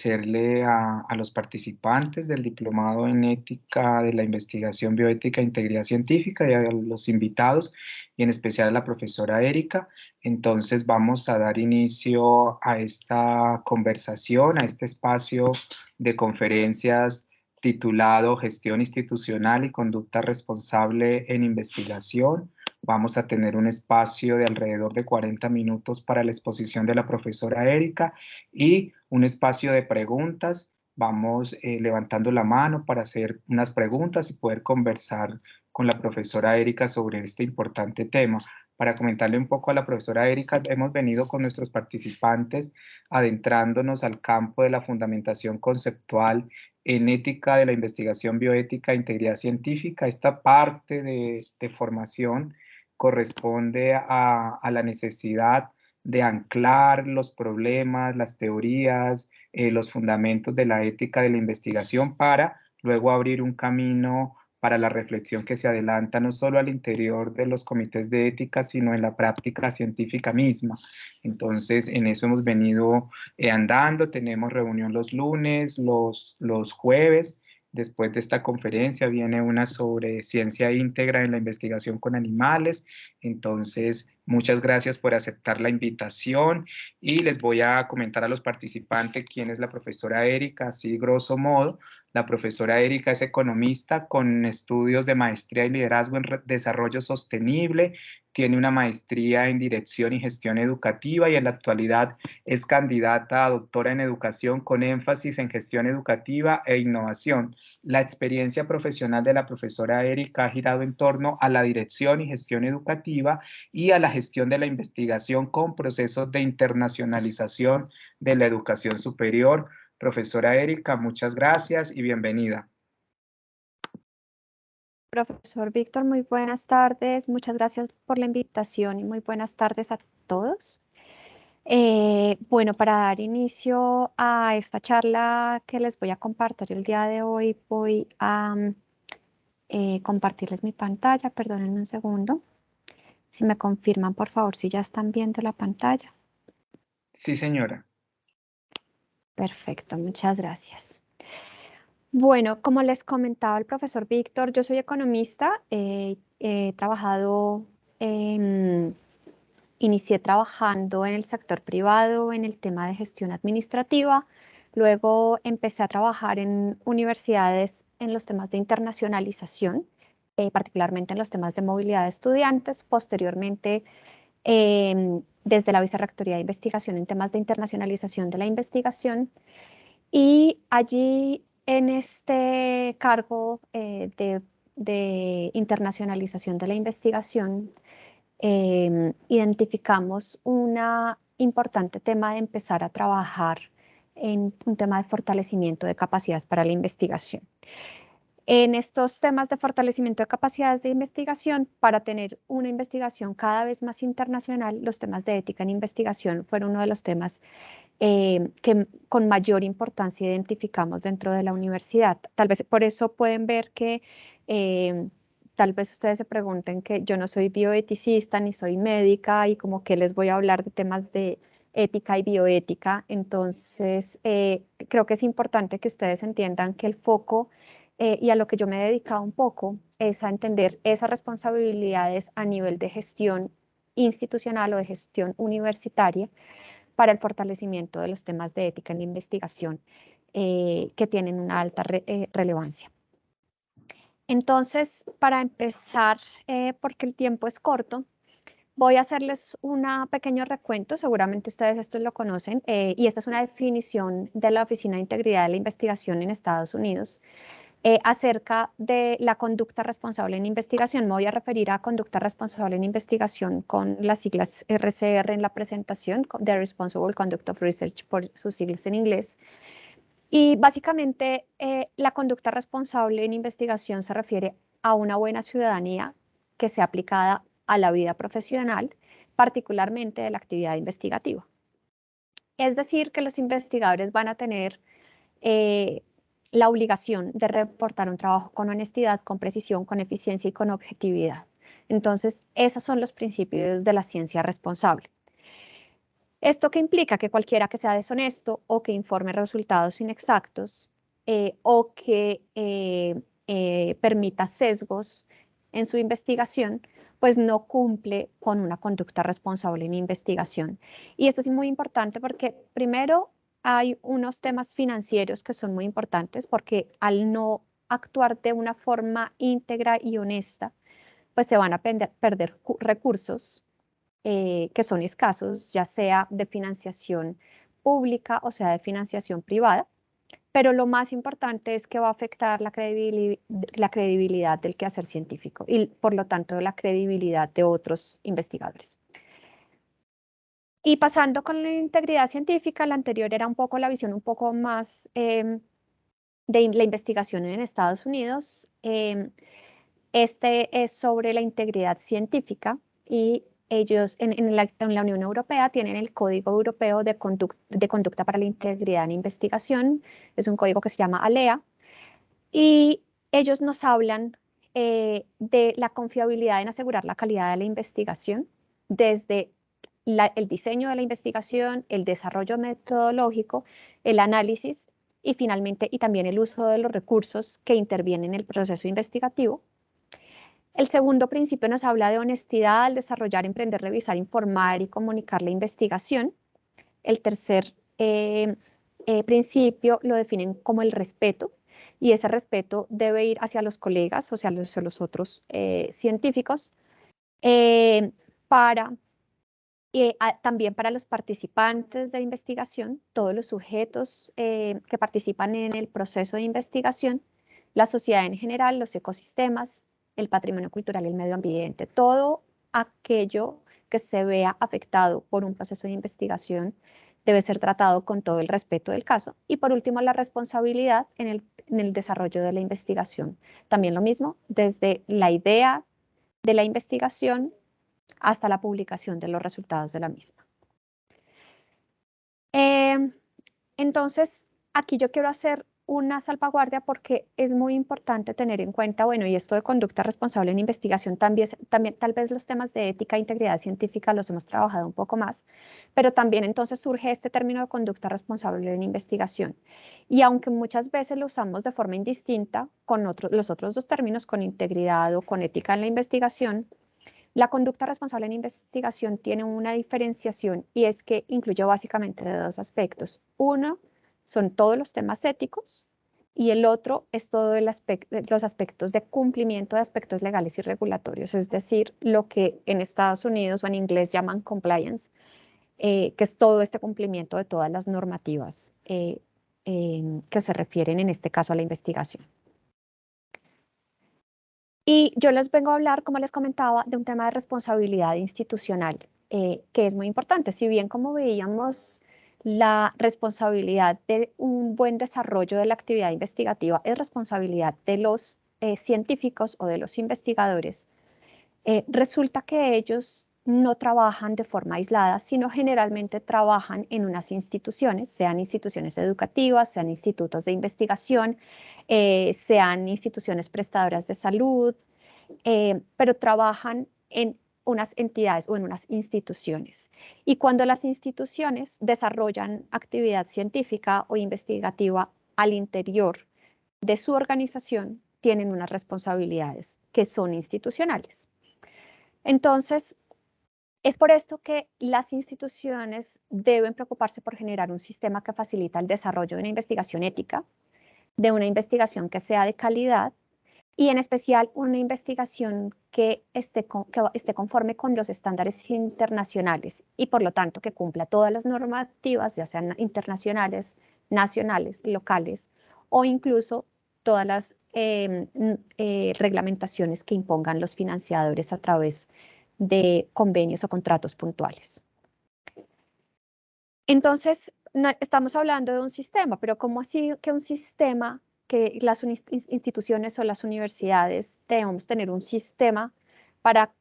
agradecerle a los participantes del Diplomado en Ética de la Investigación Bioética e Integridad Científica y a los invitados, y en especial a la profesora Erika. Entonces vamos a dar inicio a esta conversación, a este espacio de conferencias titulado Gestión Institucional y Conducta Responsable en Investigación. Vamos a tener un espacio de alrededor de 40 minutos para la exposición de la profesora Erika y un espacio de preguntas. Vamos levantando la mano para hacer unas preguntas y poder conversar con la profesora Erika sobre este importante tema. Para comentarle un poco a la profesora Erika, hemos venido con nuestros participantes adentrándonos al campo de la fundamentación conceptual en ética de la investigación bioética e integridad científica. Esta parte de formación corresponde a la necesidad de anclar los problemas, las teorías, los fundamentos de la ética de la investigación para luego abrir un camino para la reflexión que se adelanta no solo al interior de los comités de ética, sino en la práctica científica misma. Entonces, en eso hemos venido andando, tenemos reunión los lunes, los jueves. Después de esta conferencia viene una sobre ciencia íntegra en la investigación con animales. Entonces, muchas gracias por aceptar la invitación y les voy a comentar a los participantes quién es la profesora Erika, así grosso modo. La profesora Erika es economista con estudios de maestría y liderazgo en desarrollo sostenible, tiene una maestría en dirección y gestión educativa y en la actualidad es candidata a doctora en educación con énfasis en gestión educativa e innovación. La experiencia profesional de la profesora Erika ha girado en torno a la dirección y gestión educativa y a la gestión de la investigación con procesos de internacionalización de la educación superior. Profesora Erika, muchas gracias y bienvenida. Profesor Víctor, muy buenas tardes. Muchas gracias por la invitación y muy buenas tardes a todos. Bueno, para dar inicio a esta charla que les voy a compartir el día de hoy, voy a compartirles mi pantalla. Perdonen un segundo. Si me confirman, por favor, si ya están viendo la pantalla. Sí, señora. Perfecto, muchas gracias. Bueno, como les comentaba el profesor Víctor, yo soy economista, he trabajado, inicié trabajando en el sector privado en el tema de gestión administrativa, luego empecé a trabajar en universidades en los temas de internacionalización, particularmente en los temas de movilidad de estudiantes, posteriormente desde la Vicerrectoría de Investigación en temas de internacionalización de la investigación. Y allí en este cargo de internacionalización de la investigación, identificamos un importante tema de empezar a trabajar en un tema de fortalecimiento de capacidades para la investigación. En estos temas de fortalecimiento de capacidades de investigación, para tener una investigación cada vez más internacional, los temas de ética en investigación fueron uno de los temas que con mayor importancia identificamos dentro de la universidad. Tal vez por eso pueden ver que tal vez ustedes se pregunten que yo no soy bioeticista ni soy médica y como que les voy a hablar de temas de ética y bioética. Entonces, creo que es importante que ustedes entiendan que el foco y a lo que yo me he dedicado un poco es a entender esas responsabilidades a nivel de gestión institucional o de gestión universitaria para el fortalecimiento de los temas de ética en la investigación que tienen una alta relevancia. Entonces, para empezar, porque el tiempo es corto, voy a hacerles un pequeño recuento, seguramente ustedes esto lo conocen, y esta es una definición de la Oficina de Integridad de la Investigación en Estados Unidos, acerca de la conducta responsable en investigación. Me voy a referir a conducta responsable en investigación con las siglas RCR en la presentación, The Responsible Conduct of Research por sus siglas en inglés. Y básicamente la conducta responsable en investigación se refiere a una buena ciudadanía que sea aplicada a la vida profesional, particularmente de la actividad investigativa. Es decir, que los investigadores van a tener la obligación de reportar un trabajo con honestidad, con precisión, con eficiencia y con objetividad. Entonces, esos son los principios de la ciencia responsable. ¿Esto qué implica? Que cualquiera que sea deshonesto o que informe resultados inexactos o que permita sesgos en su investigación, pues no cumple con una conducta responsable en investigación. Y esto es muy importante porque primero hay unos temas financieros que son muy importantes porque al no actuar de una forma íntegra y honesta, pues se van a perder recursos que son escasos, ya sea de financiación pública o sea de financiación privada, pero lo más importante es que va a afectar la credibilidad del quehacer científico y por lo tanto la credibilidad de otros investigadores. Y pasando con la integridad científica, la anterior era un poco la visión un poco más de la investigación en Estados Unidos. Este es sobre la integridad científica y ellos en la Unión Europea tienen el Código Europeo de Conducta para la Integridad en Investigación, es un código que se llama ALEA, y ellos nos hablan de la confiabilidad en asegurar la calidad de la investigación desde el diseño de la investigación, el desarrollo metodológico, el análisis y finalmente y también el uso de los recursos que intervienen en el proceso investigativo. El segundo principio nos habla de honestidad al desarrollar, emprender, revisar, informar y comunicar la investigación. El tercer principio lo definen como el respeto y ese respeto debe ir hacia los colegas, o sea, hacia los otros científicos, también para los participantes de investigación, todos los sujetos que participan en el proceso de investigación, la sociedad en general, los ecosistemas, el patrimonio cultural y el medio ambiente, todo aquello que se vea afectado por un proceso de investigación debe ser tratado con todo el respeto del caso. Y por último, la responsabilidad en el desarrollo de la investigación. También lo mismo, desde la idea de la investigación hasta la publicación de los resultados de la misma. Entonces, aquí yo quiero hacer una salvaguardia porque es muy importante tener en cuenta, bueno, y esto de conducta responsable en investigación también tal vez los temas de ética e integridad científica los hemos trabajado un poco más, pero también entonces surge este término de conducta responsable en investigación. Y aunque muchas veces lo usamos de forma indistinta con los otros dos términos, con integridad o con ética en la investigación, la conducta responsable en investigación tiene una diferenciación y es que incluye básicamente de dos aspectos. Uno son todos los temas éticos y el otro es todo los aspectos de cumplimiento de aspectos legales y regulatorios, es decir, lo que en Estados Unidos o en inglés llaman compliance, que es todo este cumplimiento de todas las normativas que se refieren en este caso a la investigación. Y yo les vengo a hablar, como les comentaba, de un tema de responsabilidad institucional, que es muy importante. Si bien, como veíamos, la responsabilidad de un buen desarrollo de la actividad investigativa es responsabilidad de los científicos o de los investigadores, resulta que ellos no trabajan de forma aislada, sino generalmente trabajan en unas instituciones, sean instituciones educativas, sean institutos de investigación, sean instituciones prestadoras de salud, pero trabajan en unas entidades o en unas instituciones. Y cuando las instituciones desarrollan actividad científica o investigativa al interior de su organización, tienen unas responsabilidades que son institucionales. Entonces, es por esto que las instituciones deben preocuparse por generar un sistema que facilita el desarrollo de una investigación ética, de una investigación que sea de calidad y en especial una investigación que esté conforme con los estándares internacionales y por lo tanto que cumpla todas las normativas, ya sean internacionales, nacionales, locales o incluso todas las reglamentaciones que impongan los financiadores a través de convenios o contratos puntuales. Entonces, no, estamos hablando de un sistema, pero ¿cómo así que un sistema, que las instituciones o las universidades debemos tener un sistema para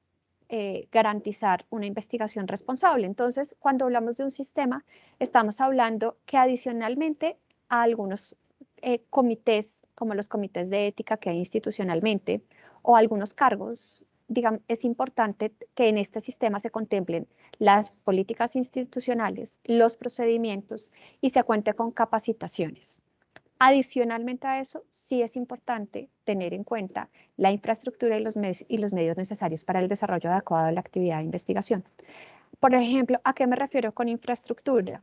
garantizar una investigación responsable? Entonces, cuando hablamos de un sistema, estamos hablando que adicionalmente a algunos comités, como los comités de ética que hay institucionalmente, o algunos cargos digamos, es importante que en este sistema se contemplen las políticas institucionales, los procedimientos y se cuente con capacitaciones. Adicionalmente a eso, sí es importante tener en cuenta la infraestructura y los medios necesarios para el desarrollo adecuado de la actividad de investigación. Por ejemplo, ¿a qué me refiero con infraestructura?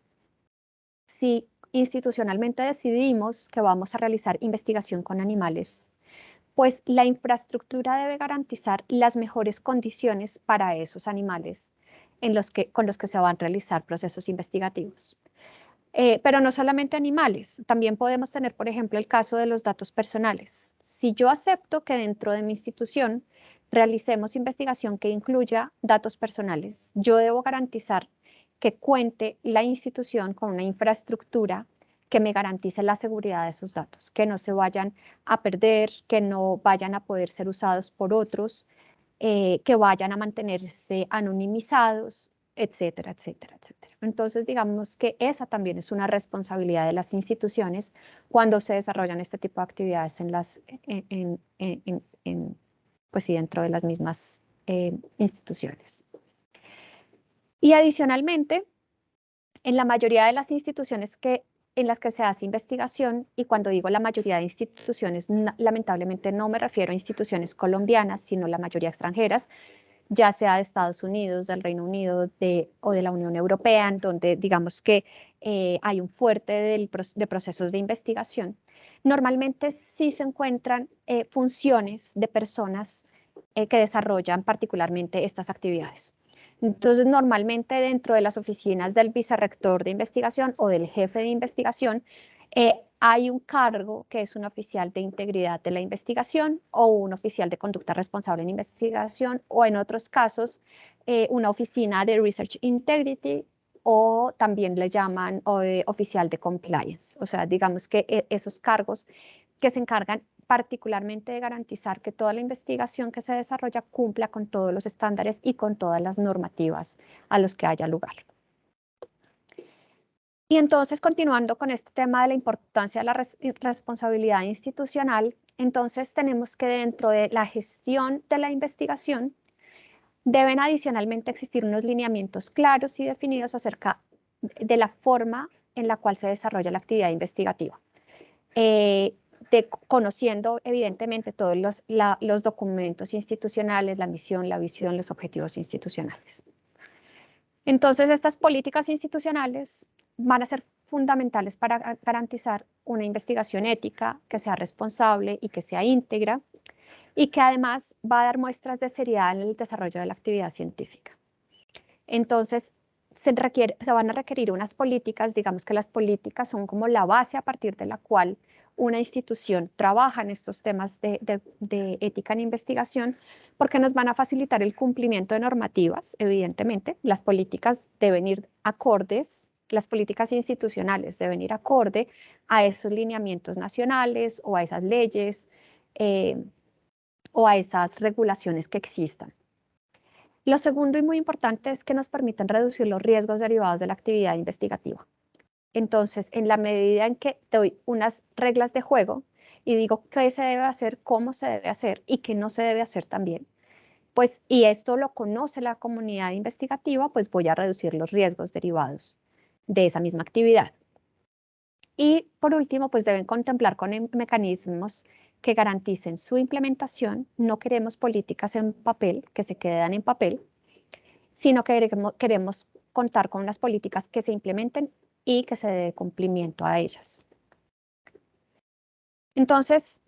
Si institucionalmente decidimos que vamos a realizar investigación con animales, pues la infraestructura debe garantizar las mejores condiciones para esos animales con los que se van a realizar procesos investigativos. Pero no solamente animales, también podemos tener, por ejemplo, el caso de los datos personales. Si yo acepto que dentro de mi institución realicemos investigación que incluya datos personales, yo debo garantizar que cuente la institución con una infraestructura que me garantice la seguridad de esos datos, que no se vayan a perder, que no vayan a poder ser usados por otros, que vayan a mantenerse anonimizados, etcétera, etcétera, etcétera. Entonces, digamos que esa también es una responsabilidad de las instituciones cuando se desarrollan este tipo de actividades pues sí, dentro de las mismas instituciones. Y adicionalmente, en la mayoría de las instituciones en las que se hace investigación, y cuando digo la mayoría de instituciones, lamentablemente no me refiero a instituciones colombianas, sino la mayoría extranjeras, ya sea de Estados Unidos, del Reino Unido o de la Unión Europea, en donde digamos que hay un fuerte de procesos de investigación. Normalmente sí se encuentran funciones de personas que desarrollan particularmente estas actividades. Entonces, normalmente dentro de las oficinas del vicerrector de investigación o del jefe de investigación, hay un cargo que es un oficial de integridad de la investigación o un oficial de conducta responsable en investigación o en otros casos una oficina de Research Integrity o también le llaman oficial de compliance. O sea, digamos que esos cargos que se encargan particularmente de garantizar que toda la investigación que se desarrolla cumpla con todos los estándares y con todas las normativas a los que haya lugar. Y entonces, continuando con este tema de la importancia de la responsabilidad institucional, entonces tenemos que dentro de la gestión de la investigación deben adicionalmente existir unos lineamientos claros y definidos acerca de la forma en la cual se desarrolla la actividad investigativa. Conociendo evidentemente todos los documentos institucionales, la misión, la visión, los objetivos institucionales. Entonces, estas políticas institucionales van a ser fundamentales para garantizar una investigación ética que sea responsable y que sea íntegra y que además va a dar muestras de seriedad en el desarrollo de la actividad científica. Entonces, se van a requerir unas políticas, digamos que las políticas son como la base a partir de la cual una institución trabaja en estos temas de ética en investigación, porque nos van a facilitar el cumplimiento de normativas, evidentemente. Las políticas deben ir acordes, las políticas institucionales deben ir acorde a esos lineamientos nacionales o a esas leyes o a esas regulaciones que existan. Lo segundo y muy importante es que nos permitan reducir los riesgos derivados de la actividad investigativa. Entonces, en la medida en que doy unas reglas de juego y digo qué se debe hacer, cómo se debe hacer y qué no se debe hacer también, pues, y esto lo conoce la comunidad investigativa, pues voy a reducir los riesgos derivados de esa misma actividad. Y por último, pues deben contemplar con mecanismos que garanticen su implementación. No queremos políticas en papel, que se quedan en papel, sino que queremos contar con unas políticas que se implementen y que se dé cumplimiento a ellas. Entonces,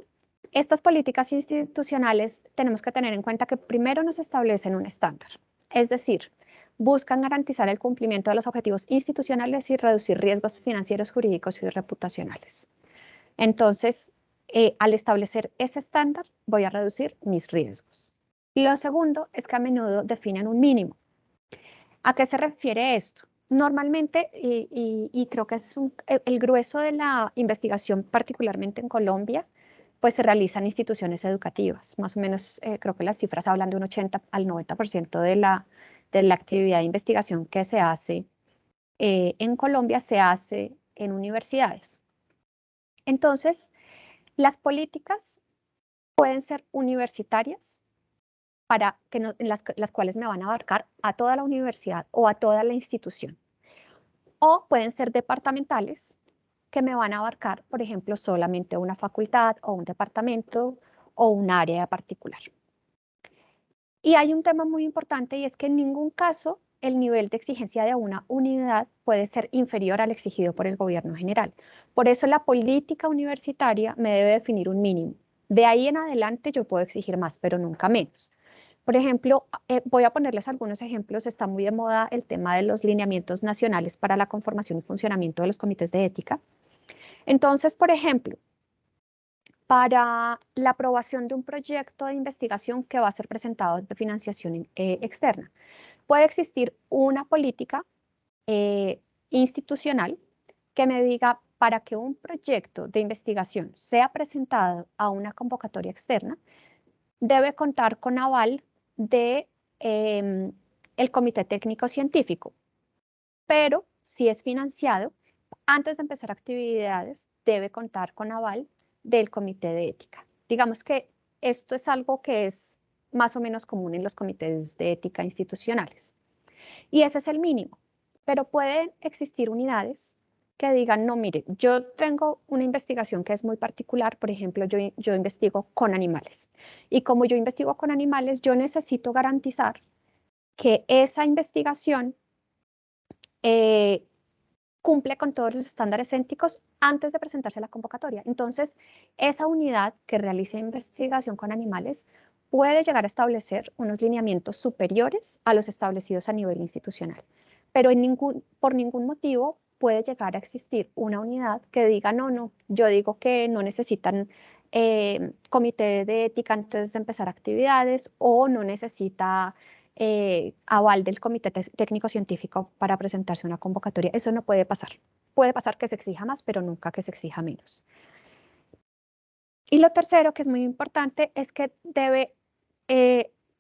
estas políticas institucionales tenemos que tener en cuenta que primero nos establecen un estándar, es decir, buscan garantizar el cumplimiento de los objetivos institucionales y reducir riesgos financieros, jurídicos y reputacionales. Entonces, al establecer ese estándar, voy a reducir mis riesgos. Y lo segundo es que a menudo definen un mínimo. ¿A qué se refiere esto? Normalmente, y creo que es el grueso de la investigación, particularmente en Colombia, pues se realizan instituciones educativas. Más o menos, creo que las cifras hablan de un 80 al 90% de la actividad de investigación que se hace en Colombia se hace en universidades. Entonces, las políticas pueden ser universitarias las cuales me van a abarcar a toda la universidad o a toda la institución. O pueden ser departamentales, que me van a abarcar, por ejemplo, solamente una facultad o un departamento o un área particular. Y hay un tema muy importante y es que en ningún caso el nivel de exigencia de una unidad puede ser inferior al exigido por el gobierno general. Por eso la política universitaria me debe definir un mínimo. De ahí en adelante yo puedo exigir más, pero nunca menos. Por ejemplo, voy a ponerles algunos ejemplos. Está muy de moda el tema de los lineamientos nacionales para la conformación y funcionamiento de los comités de ética. Entonces, por ejemplo, para la aprobación de un proyecto de investigación que va a ser presentado de financiación externa, puede existir una política institucional que me diga para que un proyecto de investigación sea presentado a una convocatoria externa, debe contar con aval de el Comité Técnico Científico, pero si es financiado, antes de empezar actividades, debe contar con aval del Comité de Ética. Digamos que esto es algo que es más o menos común en los comités de ética institucionales. Y ese es el mínimo. Pero pueden existir unidades que digan, no, mire, yo tengo una investigación que es muy particular, por ejemplo, yo investigo con animales. Y como yo investigo con animales, yo necesito garantizar que esa investigación cumple con todos los estándares éticos antes de presentarse a la convocatoria. Entonces, esa unidad que realice investigación con animales puede llegar a establecer unos lineamientos superiores a los establecidos a nivel institucional, pero por ningún motivo puede llegar a existir una unidad que diga, no, yo digo que no necesitan comité de ética antes de empezar actividades o no necesita aval del Comité Técnico Científico para presentarse a una convocatoria. Eso no puede pasar. Puede pasar que se exija más, pero nunca que se exija menos. Y lo tercero, que es muy importante, es que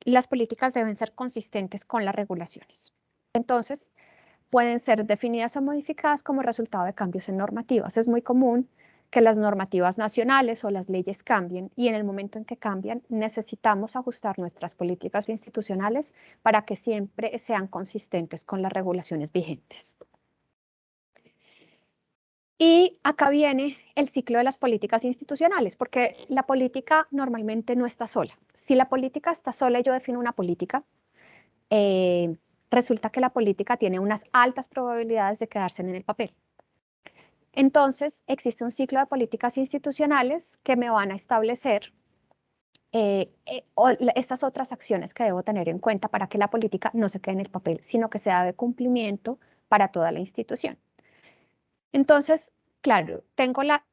las políticas deben ser consistentes con las regulaciones. Entonces, pueden ser definidas o modificadas como resultado de cambios en normativas. Es muy común que las normativas nacionales o las leyes cambien y en el momento en que cambian necesitamos ajustar nuestras políticas institucionales para que siempre sean consistentes con las regulaciones vigentes. Y acá viene el ciclo de las políticas institucionales, porque la política normalmente no está sola. Si la política está sola y yo defino una política, resulta que la política tiene unas altas probabilidades de quedarse en el papel. Entonces, existe un ciclo de políticas institucionales que me van a establecer estas otras acciones que debo tener en cuenta para que la política no se quede en el papel, sino que sea de cumplimiento para toda la institución. Entonces, claro, tengo la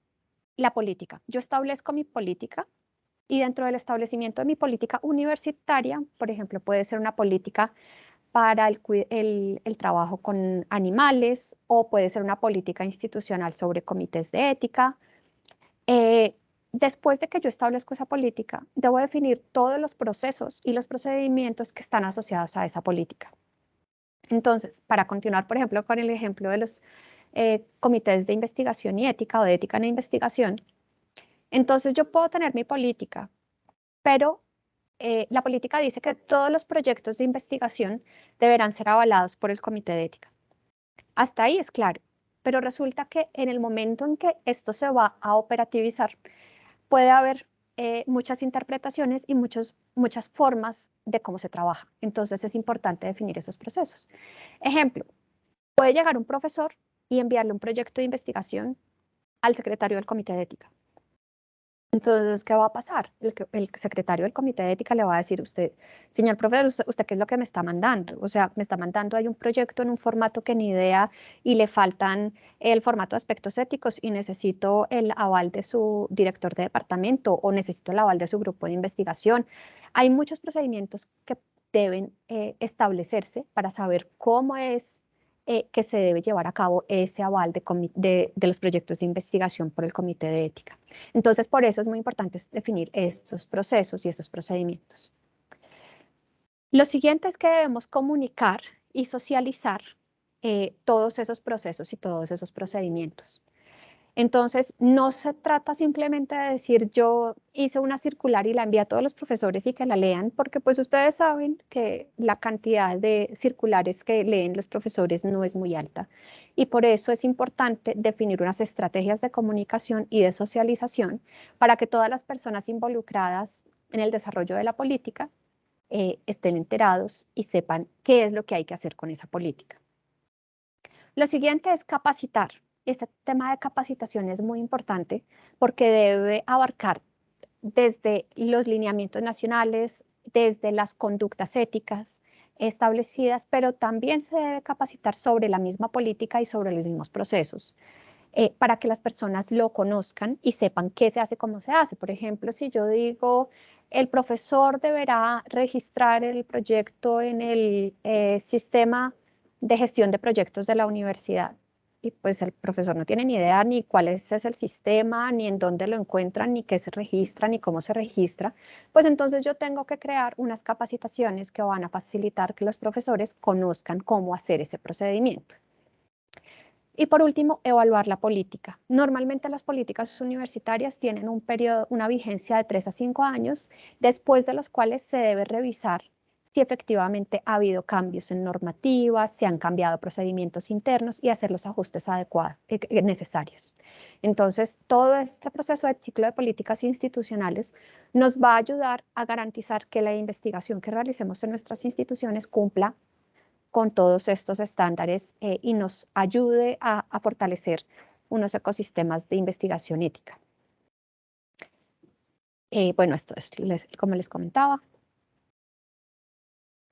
política. Yo establezco mi política y dentro del establecimiento de mi política universitaria, por ejemplo, puede ser una política para el trabajo con animales o puede ser una política institucional sobre comités de ética. Después de que yo establezco esa política, debo definir todos los procesos y los procedimientos que están asociados a esa política. Entonces, para continuar, por ejemplo, con el ejemplo de los comités de investigación y ética o de ética en la investigación, entonces yo puedo tener mi política, pero la política dice que todos los proyectos de investigación deberán ser avalados por el comité de ética. Hasta ahí es claro, pero resulta que en el momento en que esto se va a operativizar, puede haber muchas interpretaciones y muchas formas de cómo se trabaja. Entonces es importante definir esos procesos. Ejemplo, puede llegar un profesor y enviarle un proyecto de investigación al secretario del comité de ética. Entonces, ¿qué va a pasar? El secretario del comité de ética le va a decir, usted, señor profesor, usted qué es lo que me está mandando? O sea, me está mandando ahí un proyecto en un formato que ni idea y le faltan el formato de aspectos éticos y necesito el aval de su director de departamento o necesito el aval de su grupo de investigación. Hay muchos procedimientos que deben establecerse para saber cómo es que se debe llevar a cabo ese aval de los proyectos de investigación por el comité de ética. Entonces, por eso es muy importante definir estos procesos y esos procedimientos. Lo siguiente es que debemos comunicar y socializar todos esos procesos y todos esos procedimientos. Entonces, no se trata simplemente de decir yo hice una circular y la envié a todos los profesores y que la lean, porque pues ustedes saben que la cantidad de circulares que leen los profesores no es muy alta. Y por eso es importante definir unas estrategias de comunicación y de socialización para que todas las personas involucradas en el desarrollo de la política estén enterados y sepan qué es lo que hay que hacer con esa política. Lo siguiente es capacitar. Este tema de capacitación es muy importante porque debe abarcar desde los lineamientos nacionales, desde las conductas éticas establecidas, pero también se debe capacitar sobre la misma política y sobre los mismos procesos, para que las personas lo conozcan y sepan qué se hace, cómo se hace. Por ejemplo, si yo digo, el profesor deberá registrar el proyecto en el sistema de gestión de proyectos de la universidad. Y pues el profesor no tiene ni idea ni cuál es el sistema, ni en dónde lo encuentran, ni qué se registra, ni cómo se registra. Pues entonces yo tengo que crear unas capacitaciones que van a facilitar que los profesores conozcan cómo hacer ese procedimiento. Y por último, evaluar la política. Normalmente las políticas universitarias tienen un periodo, una vigencia de 3 a 5 años, después de los cuales se debe revisar si efectivamente ha habido cambios en normativas, si han cambiado procedimientos internos y hacer los ajustes adecuados, necesarios. Entonces, todo este proceso de ciclo de políticas institucionales nos va a ayudar a garantizar que la investigación que realicemos en nuestras instituciones cumpla con todos estos estándares y nos ayude a fortalecer unos ecosistemas de investigación ética. Bueno, esto es, como les comentaba,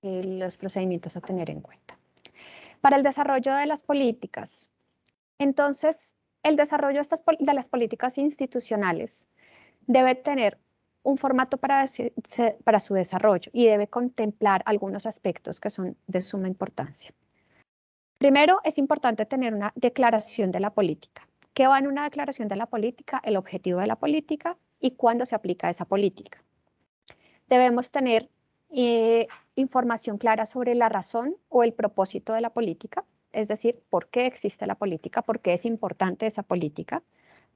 los procedimientos a tener en cuenta. Para el desarrollo de las políticas, entonces, el desarrollo de las políticas institucionales debe tener un formato para su desarrollo y debe contemplar algunos aspectos que son de suma importancia. Primero, es importante tener una declaración de la política. ¿Qué va en una declaración de la política? El objetivo de la política y cuándo se aplica esa política. Debemos tener información clara sobre la razón o el propósito de la política, es decir, por qué existe la política, por qué es importante esa política,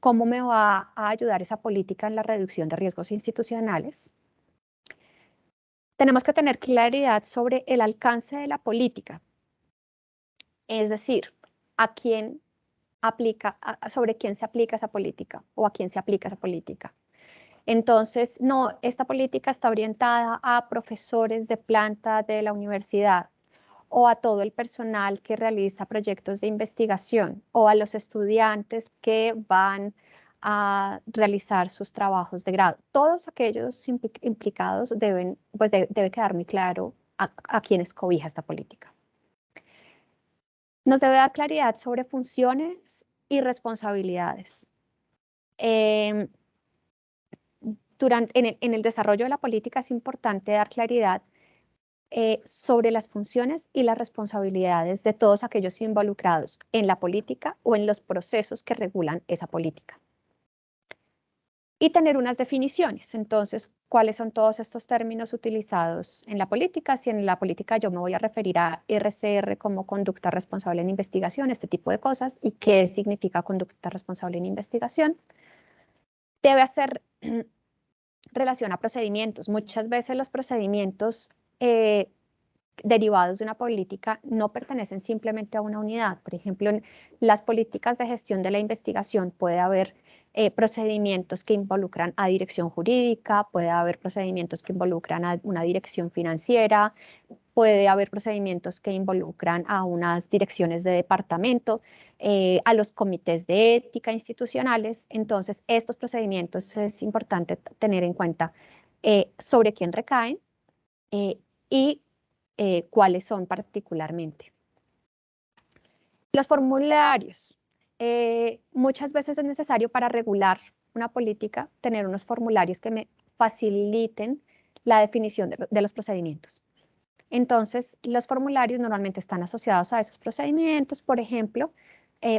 cómo me va a ayudar esa política en la reducción de riesgos institucionales. Tenemos que tener claridad sobre el alcance de la política, es decir, a quién aplica, sobre quién se aplica esa política o a quién se aplica esa política. Entonces, no, esta política está orientada a profesores de planta de la universidad o a todo el personal que realiza proyectos de investigación o a los estudiantes que van a realizar sus trabajos de grado. Todos aquellos implicados debe quedar muy claro a quiénes cobija esta política. Nos debe dar claridad sobre funciones y responsabilidades. En el desarrollo de la política es importante dar claridad sobre las funciones y las responsabilidades de todos aquellos involucrados en la política o en los procesos que regulan esa política. Y tener unas definiciones. Entonces, ¿cuáles son todos estos términos utilizados en la política? Si en la política yo me voy a referir a RCR como conducta responsable en investigación, este tipo de cosas, y qué significa conducta responsable en investigación. Debe hacer relación a procedimientos. Muchas veces los procedimientos derivados de una política no pertenecen simplemente a una unidad. Por ejemplo, en las políticas de gestión de la investigación puede haber procedimientos que involucran a dirección jurídica, puede haber procedimientos que involucran a una dirección financiera, puede haber procedimientos que involucran a unas direcciones de departamento, a los comités de ética institucionales. Entonces, estos procedimientos es importante tener en cuenta sobre quién recaen y cuáles son particularmente. Los formularios. Muchas veces es necesario para regular una política tener unos formularios que me faciliten la definición de los procedimientos. Entonces, los formularios normalmente están asociados a esos procedimientos. Por ejemplo,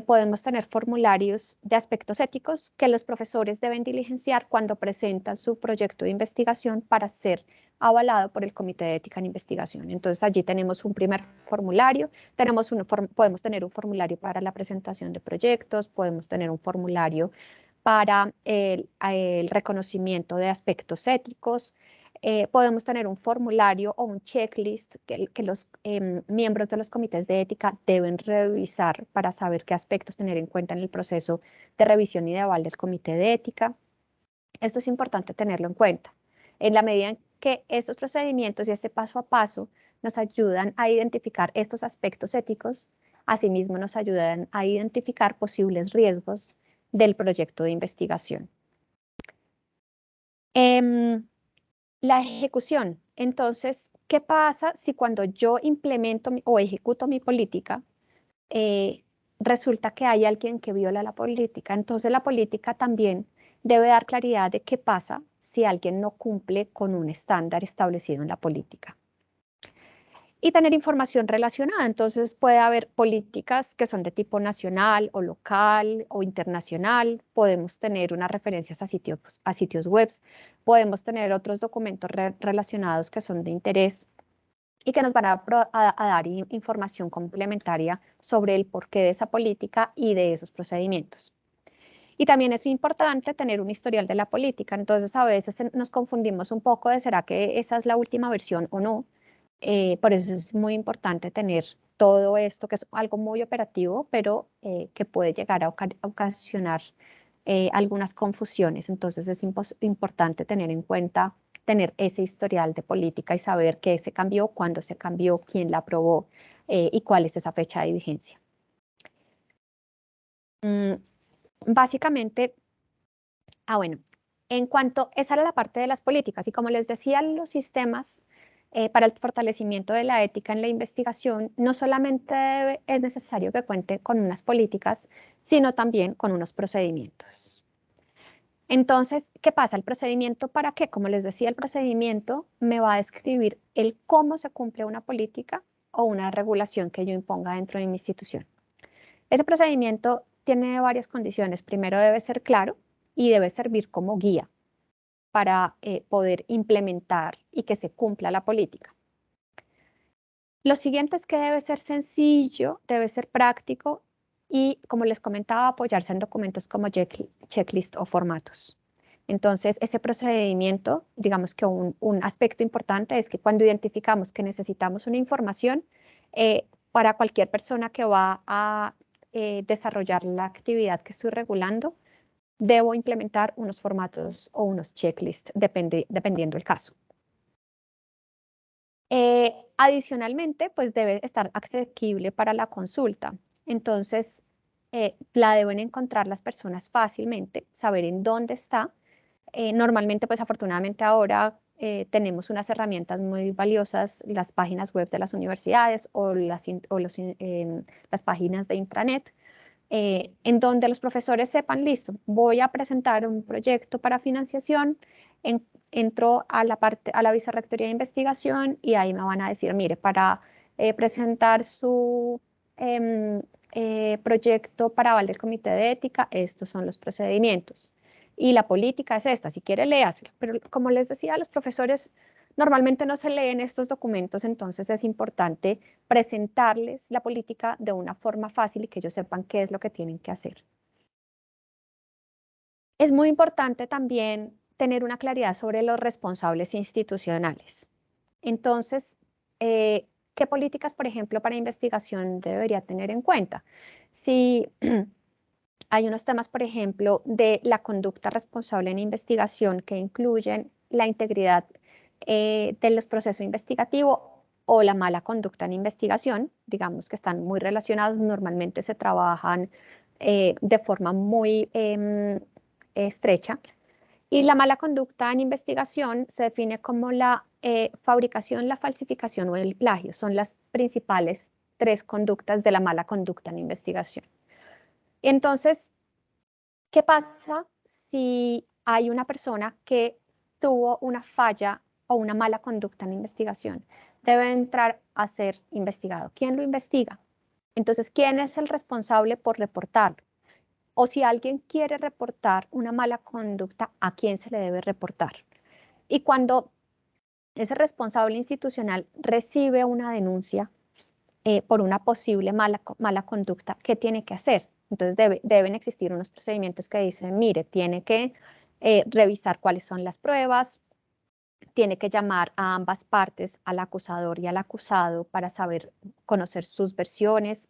podemos tener formularios de aspectos éticos que los profesores deben diligenciar cuando presentan su proyecto de investigación para ser avalado por el Comité de Ética en Investigación. Entonces allí tenemos un primer formulario, podemos tener un formulario para la presentación de proyectos, podemos tener un formulario para el reconocimiento de aspectos éticos, podemos tener un formulario o un checklist que los miembros de los comités de ética deben revisar para saber qué aspectos tener en cuenta en el proceso de revisión y de aval del comité de ética. Esto es importante tenerlo en cuenta. En la medida en que estos procedimientos y este paso a paso nos ayudan a identificar estos aspectos éticos, asimismo nos ayudan a identificar posibles riesgos del proyecto de investigación. La ejecución. Entonces, ¿qué pasa si cuando yo implemento o ejecuto mi política, resulta que hay alguien que viola la política? Entonces, la política también debe dar claridad de qué pasa si alguien no cumple con un estándar establecido en la política. Y tener información relacionada. Entonces puede haber políticas que son de tipo nacional o local o internacional. Podemos tener unas referencias a sitios web. Podemos tener otros documentos relacionados que son de interés y que nos van a dar información complementaria sobre el porqué de esa política y de esos procedimientos. Y también es importante tener un historial de la política. Entonces a veces nos confundimos un poco de ¿será que esa es la última versión o no? Por eso es muy importante tener todo esto, que es algo muy operativo, pero que puede llegar a ocasionar algunas confusiones. Entonces es importante tener en cuenta, tener ese historial de política y saber qué se cambió, cuándo se cambió, quién la aprobó y cuál es esa fecha de vigencia. Básicamente, bueno, en cuanto, esa era la parte de las políticas y como les decía, los sistemas para el fortalecimiento de la ética en la investigación, no solamente es necesario que cuente con unas políticas, sino también con unos procedimientos. Entonces, ¿qué pasa? ¿El procedimiento para qué? Como les decía, el procedimiento me va a describir el cómo se cumple una política o una regulación que yo imponga dentro de mi institución. Ese procedimiento tiene varias condiciones. Primero, debe ser claro y debe servir como guía para poder implementar y que se cumpla la política. Lo siguiente es que debe ser sencillo, debe ser práctico y, como les comentaba, apoyarse en documentos como checklist o formatos. Entonces, ese procedimiento, digamos que un aspecto importante es que cuando identificamos que necesitamos una información, para cualquier persona que va a desarrollar la actividad que estoy regulando, debo implementar unos formatos o unos checklists, dependiendo del caso. Adicionalmente, pues debe estar asequible para la consulta. Entonces, la deben encontrar las personas fácilmente, saber en dónde está. Normalmente, pues afortunadamente ahora tenemos unas herramientas muy valiosas, las páginas web de las universidades o las páginas de intranet, en donde los profesores sepan, listo, voy a presentar un proyecto para financiación, entro a la Vicerrectoría de Investigación y ahí me van a decir, mire, para presentar su proyecto para aval del Comité de Ética, estos son los procedimientos. Y la política es esta, si quiere léasela. Pero como les decía, los profesores normalmente no se leen estos documentos, entonces es importante presentarles la política de una forma fácil y que ellos sepan qué es lo que tienen que hacer. Es muy importante también tener una claridad sobre los responsables institucionales. Entonces, ¿qué políticas, por ejemplo, para investigación debería tener en cuenta? Si hay unos temas, por ejemplo, de la conducta responsable en investigación que incluyen la integridad de los procesos investigativos o la mala conducta en investigación, digamos que están muy relacionados, normalmente se trabajan de forma muy estrecha. Y la mala conducta en investigación se define como la fabricación, la falsificación o el plagio. Son las principales tres conductas de la mala conducta en investigación. Entonces, ¿qué pasa si hay una persona que tuvo una falla o una mala conducta en investigación? Debe entrar a ser investigado. ¿Quién lo investiga? Entonces, ¿quién es el responsable por reportarlo? O si alguien quiere reportar una mala conducta, ¿a quién se le debe reportar? Y cuando ese responsable institucional recibe una denuncia por una posible mala conducta, ¿qué tiene que hacer? Entonces deben existir unos procedimientos que dicen, mire, tiene que revisar cuáles son las pruebas, tiene que llamar a ambas partes, al acusador y al acusado, para conocer sus versiones,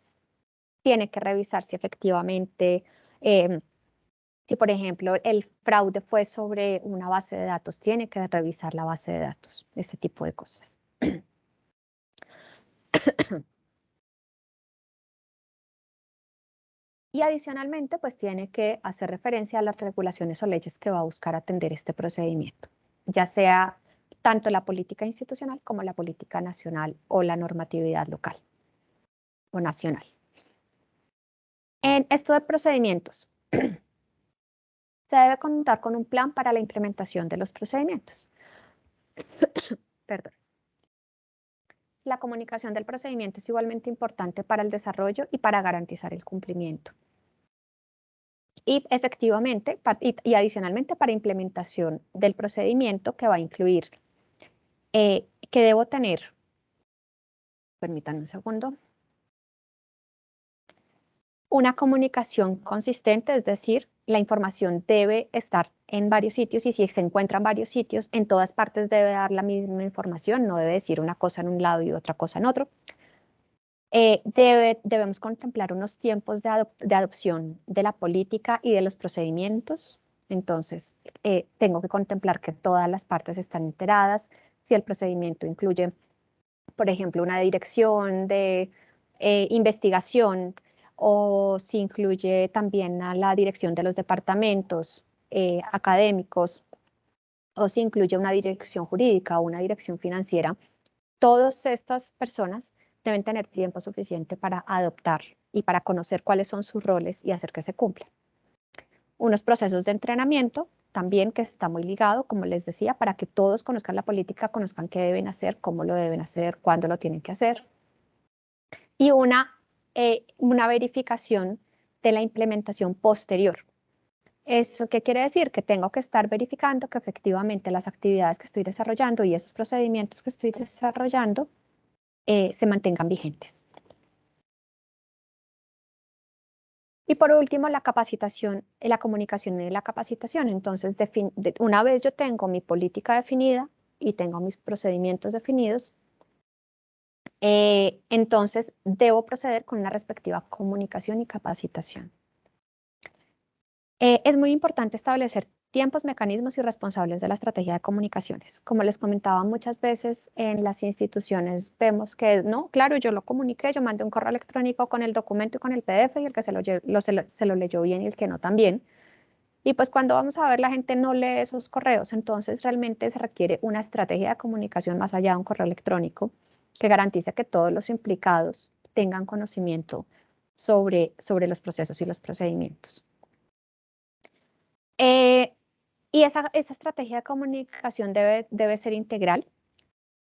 tiene que revisar si efectivamente, si por ejemplo el fraude fue sobre una base de datos, tiene que revisar la base de datos, ese tipo de cosas. Y adicionalmente, pues tiene que hacer referencia a las regulaciones o leyes que va a buscar atender este procedimiento, ya sea tanto la política institucional como la política nacional o la normatividad local o nacional. En esto de procedimientos, se debe contar con un plan para la implementación de los procedimientos. Perdón. La comunicación del procedimiento es igualmente importante para el desarrollo y para garantizar el cumplimiento. Y efectivamente, y adicionalmente para implementación del procedimiento que va a incluir, que debo tener, permítanme un segundo, una comunicación consistente, es decir, la información debe estar en varios sitios y si se encuentra en varios sitios, en todas partes debe dar la misma información, no debe decir una cosa en un lado y otra cosa en otro. Debemos contemplar unos tiempos de adopción de la política y de los procedimientos. Entonces, tengo que contemplar que todas las partes están enteradas. Si el procedimiento incluye, por ejemplo, una dirección de investigación o si incluye también a la dirección de los departamentos académicos o si incluye una dirección jurídica o una dirección financiera, todas estas personas deben tener tiempo suficiente para adoptar y para conocer cuáles son sus roles y hacer que se cumplan. Unos procesos de entrenamiento también que está muy ligado, como les decía, para que todos conozcan la política, conozcan qué deben hacer, cómo lo deben hacer, cuándo lo tienen que hacer. Y una verificación de la implementación posterior. ¿Eso qué quiere decir? Que tengo que estar verificando que efectivamente las actividades que estoy desarrollando y esos procedimientos que estoy desarrollando se mantengan vigentes. Y por último, la capacitación, la comunicación y la capacitación. Entonces, una vez yo tengo mi política definida y tengo mis procedimientos definidos, entonces debo proceder con una respectiva comunicación y capacitación. Es muy importante establecer tiempos, mecanismos y responsables de la estrategia de comunicaciones. Como les comentaba muchas veces en las instituciones, vemos que no, claro, yo lo comuniqué, yo mandé un correo electrónico con el documento y con el PDF y el que se lo leyó bien y el que no también. Y pues cuando vamos a ver, la gente no lee esos correos, entonces realmente se requiere una estrategia de comunicación más allá de un correo electrónico que garantice que todos los implicados tengan conocimiento sobre los procesos y los procedimientos. Y esa estrategia de comunicación debe ser integral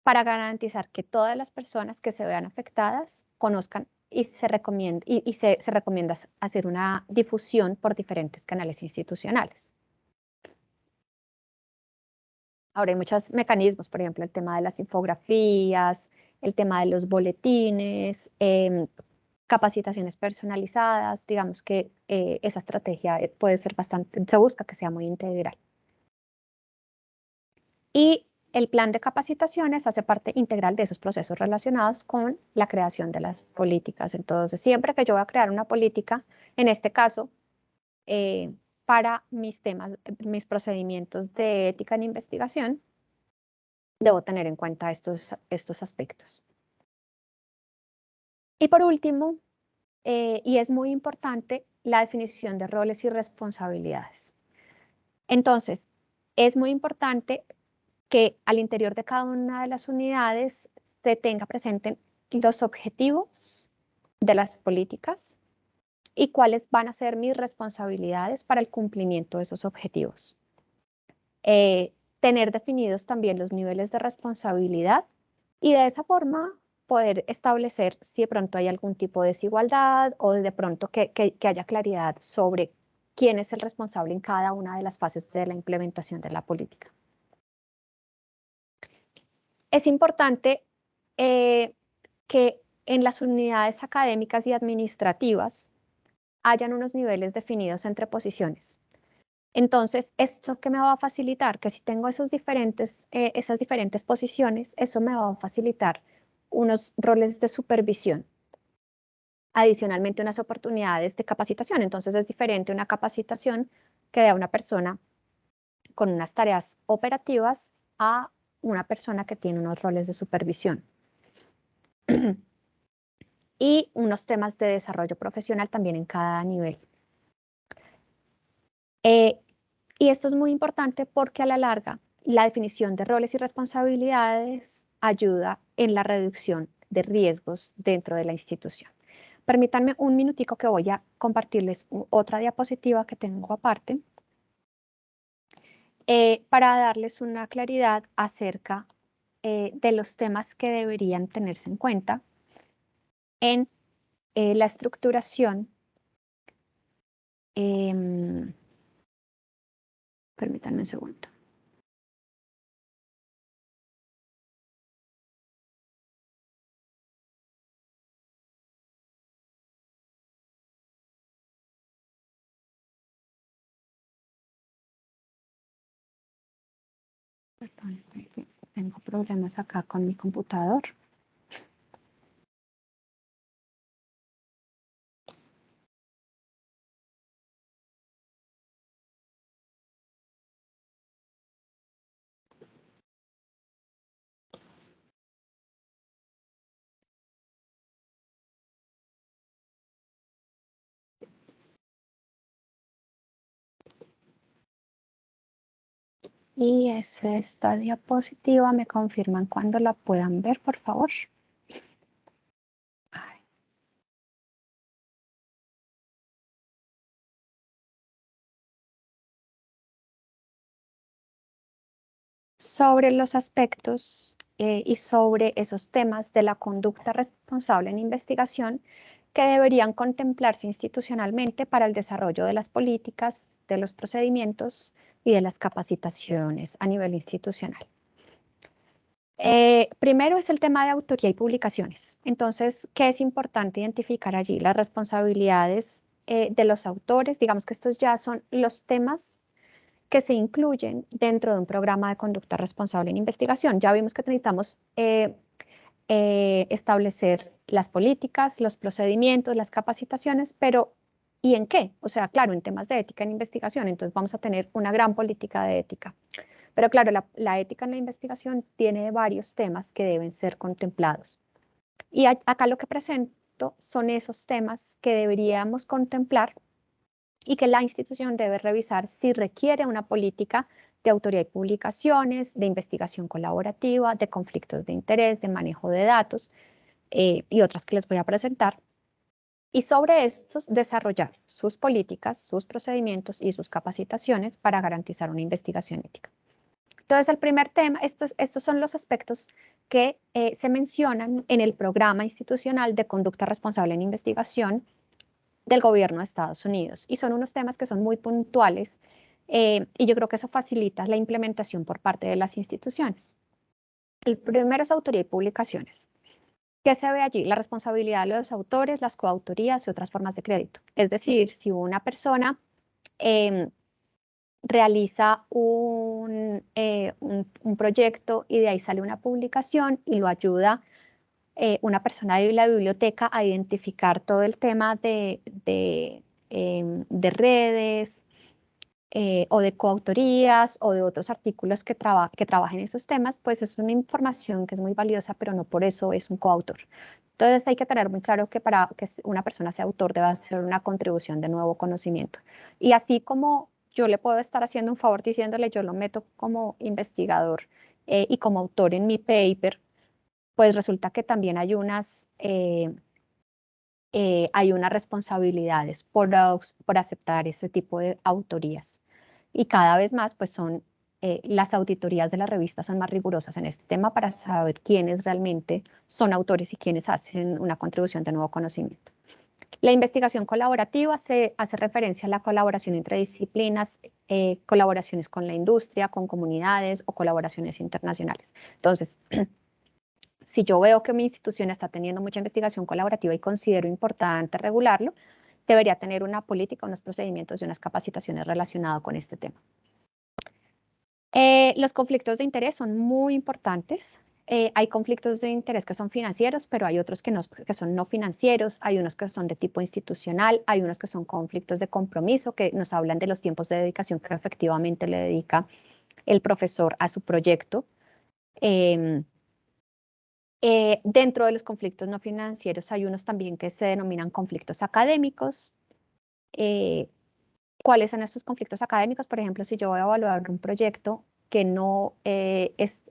para garantizar que todas las personas que se vean afectadas conozcan y se recomienda hacer una difusión por diferentes canales institucionales. Ahora hay muchos mecanismos, por ejemplo, el tema de las infografías, el tema de los boletines, capacitaciones personalizadas, digamos que esa estrategia puede ser se busca que sea muy integral. Y el plan de capacitaciones hace parte integral de esos procesos relacionados con la creación de las políticas. Entonces, siempre que yo voy a crear una política, en este caso, para mis procedimientos de ética en investigación, debo tener en cuenta estos aspectos. Y por último, y es muy importante, la definición de roles y responsabilidades. Entonces, es muy importante que al interior de cada una de las unidades se tenga presente los objetivos de las políticas y cuáles van a ser mis responsabilidades para el cumplimiento de esos objetivos. Tener definidos también los niveles de responsabilidad y de esa forma poder establecer si de pronto hay algún tipo de desigualdad o de pronto que haya claridad sobre quién es el responsable en cada una de las fases de la implementación de la política. Es importante que en las unidades académicas y administrativas hayan unos niveles definidos entre posiciones. Entonces, ¿esto qué me va a facilitar? Que si tengo esas diferentes posiciones, eso me va a facilitar unos roles de supervisión. Adicionalmente, unas oportunidades de capacitación. Entonces, es diferente una capacitación que da una persona con unas tareas operativas a una persona que tiene unos roles de supervisión. Y unos temas de desarrollo profesional también en cada nivel. Y esto es muy importante porque a la larga la definición de roles y responsabilidades ayuda en la reducción de riesgos dentro de la institución. Permítanme un minutico que voy a compartirles otra diapositiva que tengo aparte para darles una claridad acerca de los temas que deberían tenerse en cuenta en la estructuración. Permítanme un segundo. Perdón, tengo problemas acá con mi computador. Y es esta diapositiva, me confirman cuando la puedan ver, por favor. Ay. Sobre los aspectos y sobre esos temas de la conducta responsable en investigación que deberían contemplarse institucionalmente para el desarrollo de las políticas, de los procedimientos y de las capacitaciones a nivel institucional. Primero es el tema de autoría y publicaciones. Entonces, ¿qué es importante identificar allí? Las responsabilidades de los autores, digamos que estos ya son los temas que se incluyen dentro de un programa de conducta responsable en investigación. Ya vimos que necesitamos establecer las políticas, los procedimientos, las capacitaciones, pero ¿y en qué? O sea, claro, en temas de ética en investigación, entonces vamos a tener una gran política de ética. Pero claro, la ética en la investigación tiene varios temas que deben ser contemplados. Y acá lo que presento son esos temas que deberíamos contemplar y que la institución debe revisar si requiere una política de autoría y publicaciones, de investigación colaborativa, de conflictos de interés, de manejo de datos y otras que les voy a presentar. Y sobre estos desarrollar sus políticas, sus procedimientos y sus capacitaciones para garantizar una investigación ética. Entonces, el primer tema, estos son los aspectos que se mencionan en el programa institucional de conducta responsable en investigación del gobierno de Estados Unidos. Y son unos temas que son muy puntuales y yo creo que eso facilita la implementación por parte de las instituciones. El primero es autoría y publicaciones. ¿Qué se ve allí? La responsabilidad de los autores, las coautorías y otras formas de crédito. Es decir, si una persona realiza un proyecto y de ahí sale una publicación y lo ayuda una persona de la biblioteca a identificar todo el tema de redes o de coautorías o de otros artículos que trabajen esos temas, pues es una información que es muy valiosa, pero no por eso es un coautor. Entonces hay que tener muy claro que para que una persona sea autor debe hacer una contribución de nuevo conocimiento. Y así como yo le puedo estar haciendo un favor diciéndole yo lo meto como investigador y como autor en mi paper, pues resulta que también hay unas responsabilidades por aceptar ese tipo de autorías. Y cada vez más, pues son las auditorías de la revista son más rigurosas en este tema para saber quiénes realmente son autores y quiénes hacen una contribución de nuevo conocimiento. La investigación colaborativa se hace referencia a la colaboración entre disciplinas, colaboraciones con la industria, con comunidades o colaboraciones internacionales. Entonces, si yo veo que mi institución está teniendo mucha investigación colaborativa y considero importante regularlo, debería tener una política, unos procedimientos y unas capacitaciones relacionadas con este tema. Los conflictos de interés son muy importantes. Hay conflictos de interés que son financieros, pero hay otros que son no financieros, hay unos que son de tipo institucional, hay unos que son conflictos de compromiso, que nos hablan de los tiempos de dedicación que efectivamente le dedica el profesor a su proyecto. Dentro de los conflictos no financieros hay unos también que se denominan conflictos académicos. ¿Cuáles son estos conflictos académicos? Por ejemplo, si yo voy a evaluar un proyecto que no es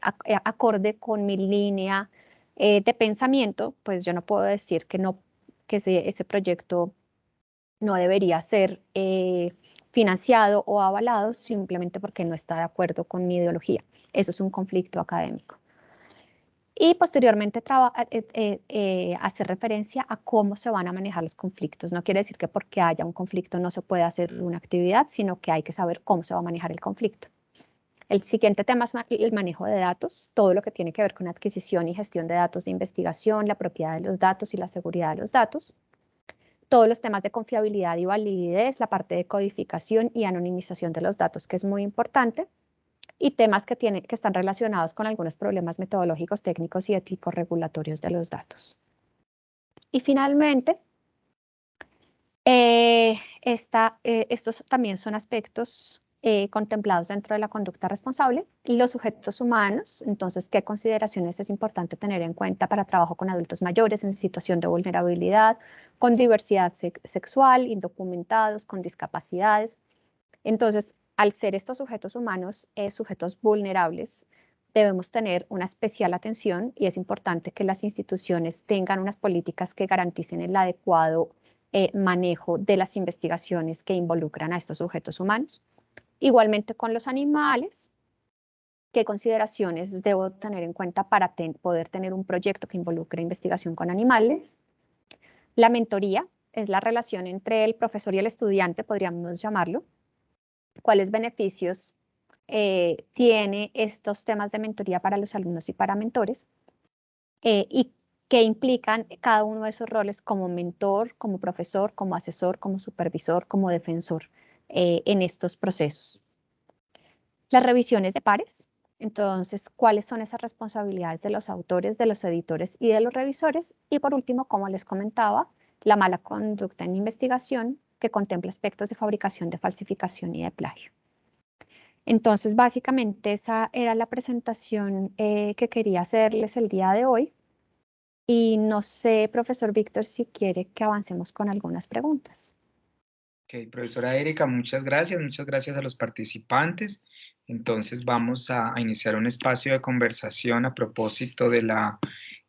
acorde con mi línea de pensamiento, pues yo no puedo decir que ese proyecto no debería ser financiado o avalado simplemente porque no está de acuerdo con mi ideología. Eso es un conflicto académico. Y posteriormente hacer referencia a cómo se van a manejar los conflictos. No quiere decir que porque haya un conflicto no se pueda hacer una actividad, sino que hay que saber cómo se va a manejar el conflicto. El siguiente tema es el manejo de datos, todo lo que tiene que ver con adquisición y gestión de datos de investigación, la propiedad de los datos y la seguridad de los datos. Todos los temas de confiabilidad y validez, la parte de codificación y anonimización de los datos, que es muy importante. Y temas que están relacionados con algunos problemas metodológicos, técnicos y éticos regulatorios de los datos. Y finalmente, estos también son aspectos contemplados dentro de la conducta responsable. Los sujetos humanos, entonces, ¿qué consideraciones es importante tener en cuenta para trabajo con adultos mayores en situación de vulnerabilidad, con diversidad sexual, indocumentados, con discapacidades? Entonces, al ser estos sujetos humanos sujetos vulnerables, debemos tener una especial atención y es importante que las instituciones tengan unas políticas que garanticen el adecuado manejo de las investigaciones que involucran a estos sujetos humanos. Igualmente con los animales, ¿qué consideraciones debo tener en cuenta para poder tener un proyecto que involucre investigación con animales? La mentoría es la relación entre el profesor y el estudiante, podríamos llamarlo. ¿Cuáles beneficios tiene estos temas de mentoría para los alumnos y para mentores? Y qué implican cada uno de esos roles como mentor, como profesor, como asesor, como supervisor, como defensor en estos procesos. Las revisiones de pares. Entonces, ¿cuáles son esas responsabilidades de los autores, de los editores y de los revisores? Y por último, como les comentaba, la mala conducta en investigación que contempla aspectos de fabricación, de falsificación y de plagio. Entonces, básicamente esa era la presentación que quería hacerles el día de hoy. Y no sé, profesor Víctor, si quiere que avancemos con algunas preguntas. Ok, profesora Erika, muchas gracias a los participantes. Entonces vamos a iniciar un espacio de conversación a propósito de la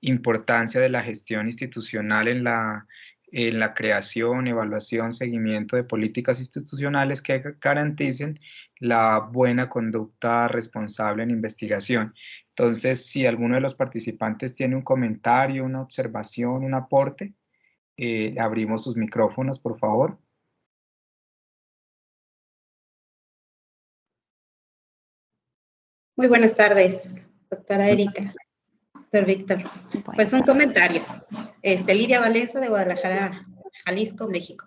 importancia de la gestión institucional en la creación, evaluación, seguimiento de políticas institucionales que garanticen la buena conducta responsable en investigación. Entonces, si alguno de los participantes tiene un comentario, una observación, un aporte, abrimos sus micrófonos, por favor. Muy buenas tardes, doctora Erika, doctor Víctor. Pues un comentario. Lidia Valenza de Guadalajara, Jalisco, México.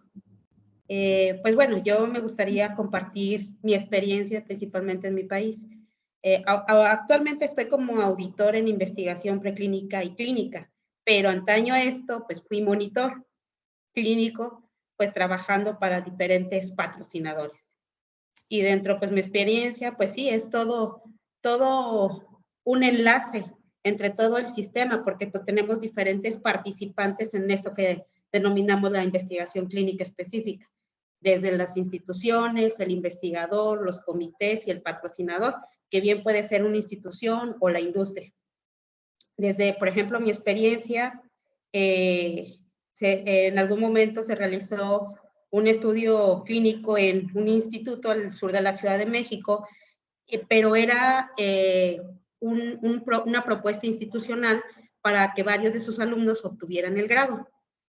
Pues bueno, yo me gustaría compartir mi experiencia principalmente en mi país. Actualmente estoy como auditor en investigación preclínica y clínica, pero antaño a esto, pues fui monitor clínico, pues trabajando para diferentes patrocinadores. Y dentro, pues mi experiencia, pues sí, es todo un enlace entre todo el sistema, porque pues tenemos diferentes participantes en esto que denominamos la investigación clínica específica, desde las instituciones, el investigador, los comités y el patrocinador, que bien puede ser una institución o la industria. Desde, por ejemplo, mi experiencia, en algún momento se realizó un estudio clínico en un instituto al sur de la Ciudad de México, pero era una propuesta institucional para que varios de sus alumnos obtuvieran el grado.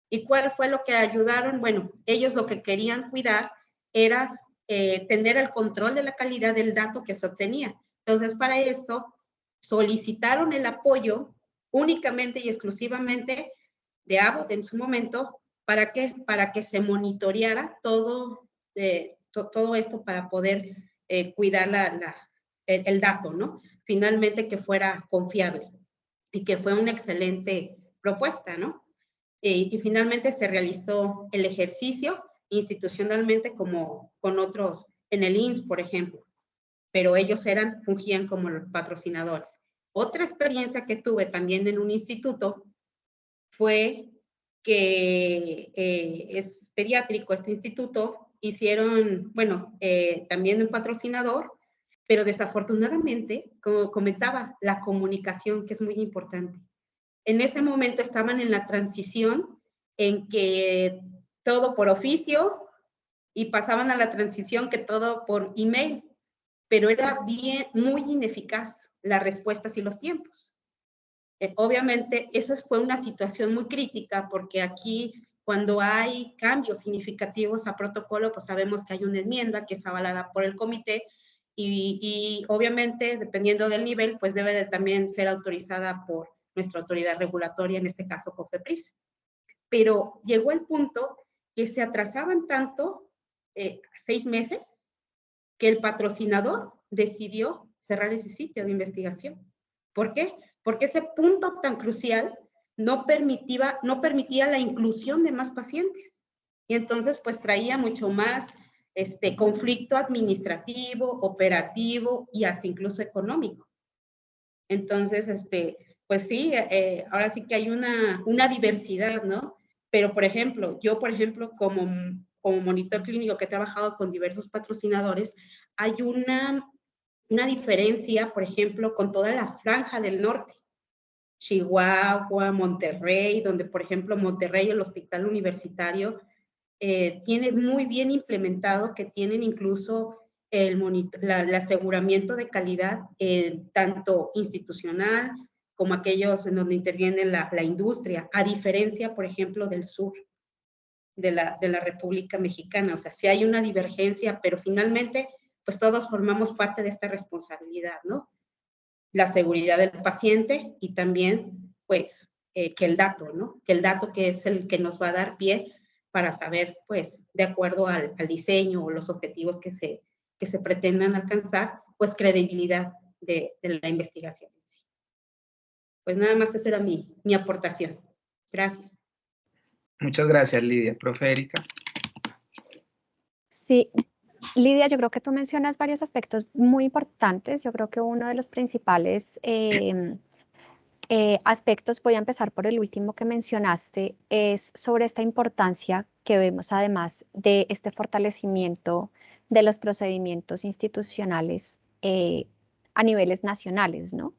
¿Y cuál fue lo que ayudaron? Bueno, ellos lo que querían cuidar era tener el control de la calidad del dato que se obtenía. Entonces, para esto, solicitaron el apoyo únicamente y exclusivamente de Abbott en su momento. ¿Para qué? Para que se monitoreara todo esto para poder cuidar el dato, ¿no? Finalmente que fuera confiable y que fue una excelente propuesta, ¿no? Y finalmente se realizó el ejercicio institucionalmente como con otros, en el INSS, por ejemplo, pero ellos fungían como los patrocinadores. Otra experiencia que tuve también en un instituto fue que es pediátrico este instituto, hicieron, bueno, también un patrocinador, pero desafortunadamente, como comentaba, la comunicación, que es muy importante. En ese momento estaban en la transición en que todo por oficio y pasaban a la transición que todo por email, pero era muy ineficaz las respuestas y los tiempos. Obviamente, esa fue una situación muy crítica porque aquí cuando hay cambios significativos a protocolo, pues sabemos que hay una enmienda que es avalada por el comité y obviamente, dependiendo del nivel, pues debe de también ser autorizada por nuestra autoridad regulatoria, en este caso COFEPRIS. Pero llegó el punto que se atrasaban tanto, 6 meses, que el patrocinador decidió cerrar ese sitio de investigación. ¿Por qué? Porque ese punto tan crucial no permitía la inclusión de más pacientes. Y entonces, pues traía mucho más conflicto administrativo, operativo y hasta incluso económico. Entonces, pues sí, ahora sí que hay una diversidad, ¿no? Pero, por ejemplo, yo, como monitor clínico que he trabajado con diversos patrocinadores, hay una diferencia, por ejemplo, con toda la franja del norte. Chihuahua, Monterrey, donde, por ejemplo, Monterrey, el hospital universitario, tiene muy bien implementado que tienen incluso el aseguramiento de calidad, tanto institucional como aquellos en donde interviene la industria, a diferencia, por ejemplo, del sur de la República Mexicana. O sea, sí hay una divergencia, pero finalmente, pues todos formamos parte de esta responsabilidad, ¿no? La seguridad del paciente y también, pues, que el dato, ¿no? Que el dato que es el que nos va a dar pie para saber, pues, de acuerdo al diseño o los objetivos que se pretendan alcanzar, pues, credibilidad de la investigación en sí. Pues nada más esa era mi aportación. Gracias. Muchas gracias, Lidia. Profe Erika. Sí, Lidia, yo creo que tú mencionas varios aspectos muy importantes. Yo creo que uno de los principales aspectos, voy a empezar por el último que mencionaste, es sobre esta importancia que vemos además de este fortalecimiento de los procedimientos institucionales a niveles nacionales, ¿no?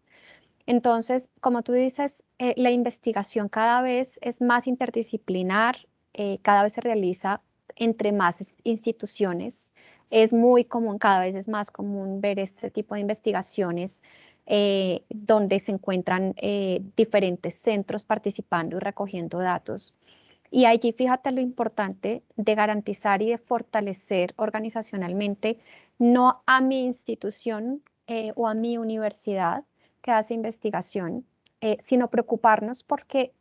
Entonces, como tú dices, la investigación cada vez es más interdisciplinar, cada vez se realiza entre más instituciones. Es muy común, cada vez es más común ver este tipo de investigaciones donde se encuentran diferentes centros participando y recogiendo datos. Y allí fíjate lo importante de garantizar y de fortalecer organizacionalmente, no a mi institución o a mi universidad que hace investigación, sino preocuparnos porque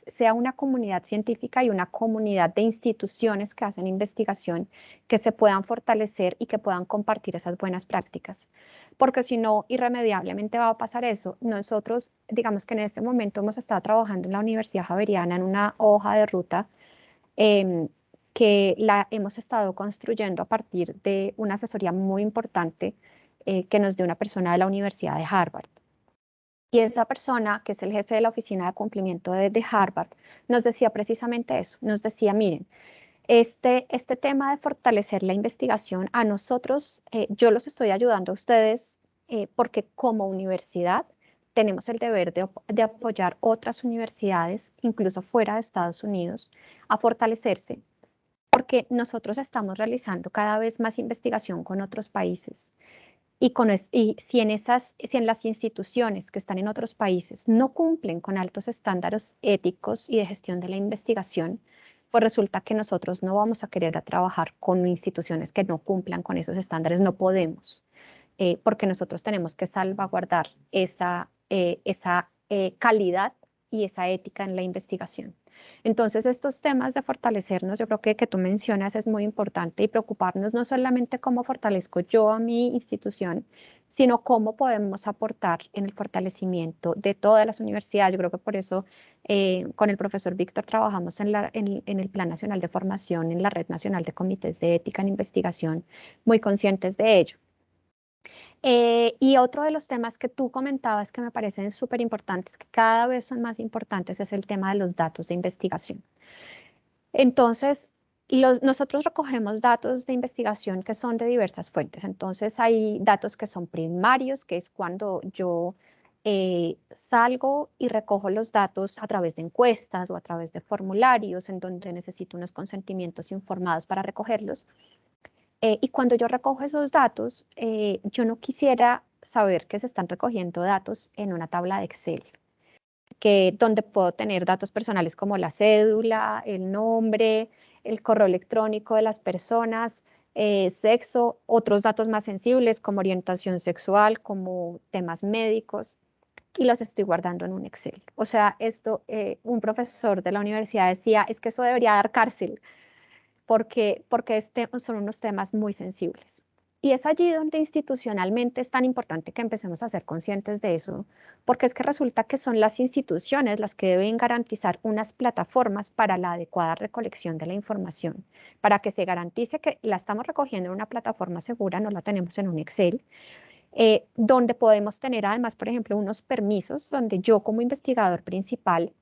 sea una comunidad científica y una comunidad de instituciones que hacen investigación que se puedan fortalecer y que puedan compartir esas buenas prácticas. Porque si no, irremediablemente va a pasar eso. Nosotros, digamos que en este momento hemos estado trabajando en la Universidad Javeriana en una hoja de ruta que la hemos estado construyendo a partir de una asesoría muy importante que nos dio una persona de la Universidad de Harvard. Y esa persona, que es el jefe de la oficina de cumplimiento de Harvard, nos decía precisamente eso. Nos decía, miren, este tema de fortalecer la investigación, a nosotros, yo los estoy ayudando a ustedes porque como universidad tenemos el deber de apoyar otras universidades, incluso fuera de Estados Unidos, a fortalecerse, porque nosotros estamos realizando cada vez más investigación con otros países. Y si en las instituciones que están en otros países no cumplen con altos estándares éticos y de gestión de la investigación, pues resulta que nosotros no vamos a querer trabajar con instituciones que no cumplan con esos estándares, no podemos, porque nosotros tenemos que salvaguardar esa calidad y esa ética en la investigación. Entonces, estos temas de fortalecernos, yo creo que tú mencionas, es muy importante y preocuparnos no solamente cómo fortalezco yo a mi institución, sino cómo podemos aportar en el fortalecimiento de todas las universidades. Yo creo que por eso con el profesor Víctor trabajamos en el Plan Nacional de Formación, en la Red Nacional de Comités de Ética en Investigación, muy conscientes de ello. Y otro de los temas que tú comentabas que me parecen súper importantes, que cada vez son más importantes, es el tema de los datos de investigación. Entonces, nosotros recogemos datos de investigación que son de diversas fuentes. Entonces, hay datos que son primarios, que es cuando yo salgo y recojo los datos a través de encuestas o a través de formularios en donde necesito unos consentimientos informados para recogerlos. Y cuando yo recojo esos datos, yo no quisiera saber que se están recogiendo datos en una tabla de Excel, donde puedo tener datos personales como la cédula, el nombre, el correo electrónico de las personas, sexo, otros datos más sensibles como orientación sexual, como temas médicos, y los estoy guardando en un Excel. O sea, un profesor de la universidad decía, es que eso debería dar cárcel, porque son unos temas muy sensibles. Y es allí donde institucionalmente es tan importante que empecemos a ser conscientes de eso, porque es que resulta que son las instituciones las que deben garantizar unas plataformas para la adecuada recolección de la información, para que se garantice que la estamos recogiendo en una plataforma segura, no la tenemos en un Excel, donde podemos tener además, por ejemplo, unos permisos donde yo como investigador principal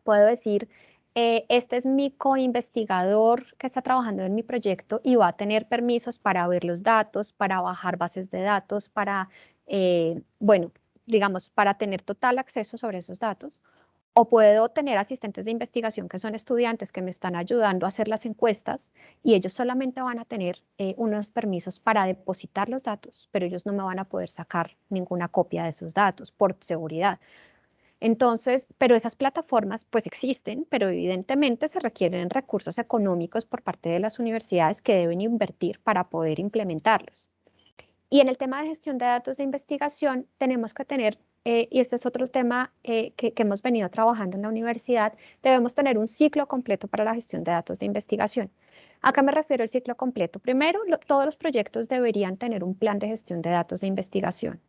puedo decir, este es mi co-investigador que está trabajando en mi proyecto y va a tener permisos para ver los datos, para bajar bases de datos, bueno, digamos, para tener total acceso sobre esos datos. O puedo tener asistentes de investigación que son estudiantes que me están ayudando a hacer las encuestas y ellos solamente van a tener unos permisos para depositar los datos, pero ellos no me van a poder sacar ninguna copia de esos datos por seguridad. Entonces, pero esas plataformas pues existen, pero evidentemente se requieren recursos económicos por parte de las universidades que deben invertir para poder implementarlos. Y en el tema de gestión de datos de investigación tenemos que tener, y este es otro tema que hemos venido trabajando en la universidad, debemos tener un ciclo completo para la gestión de datos de investigación. ¿A qué me refiero el ciclo completo? Primero, todos los proyectos deberían tener un plan de gestión de datos de investigación.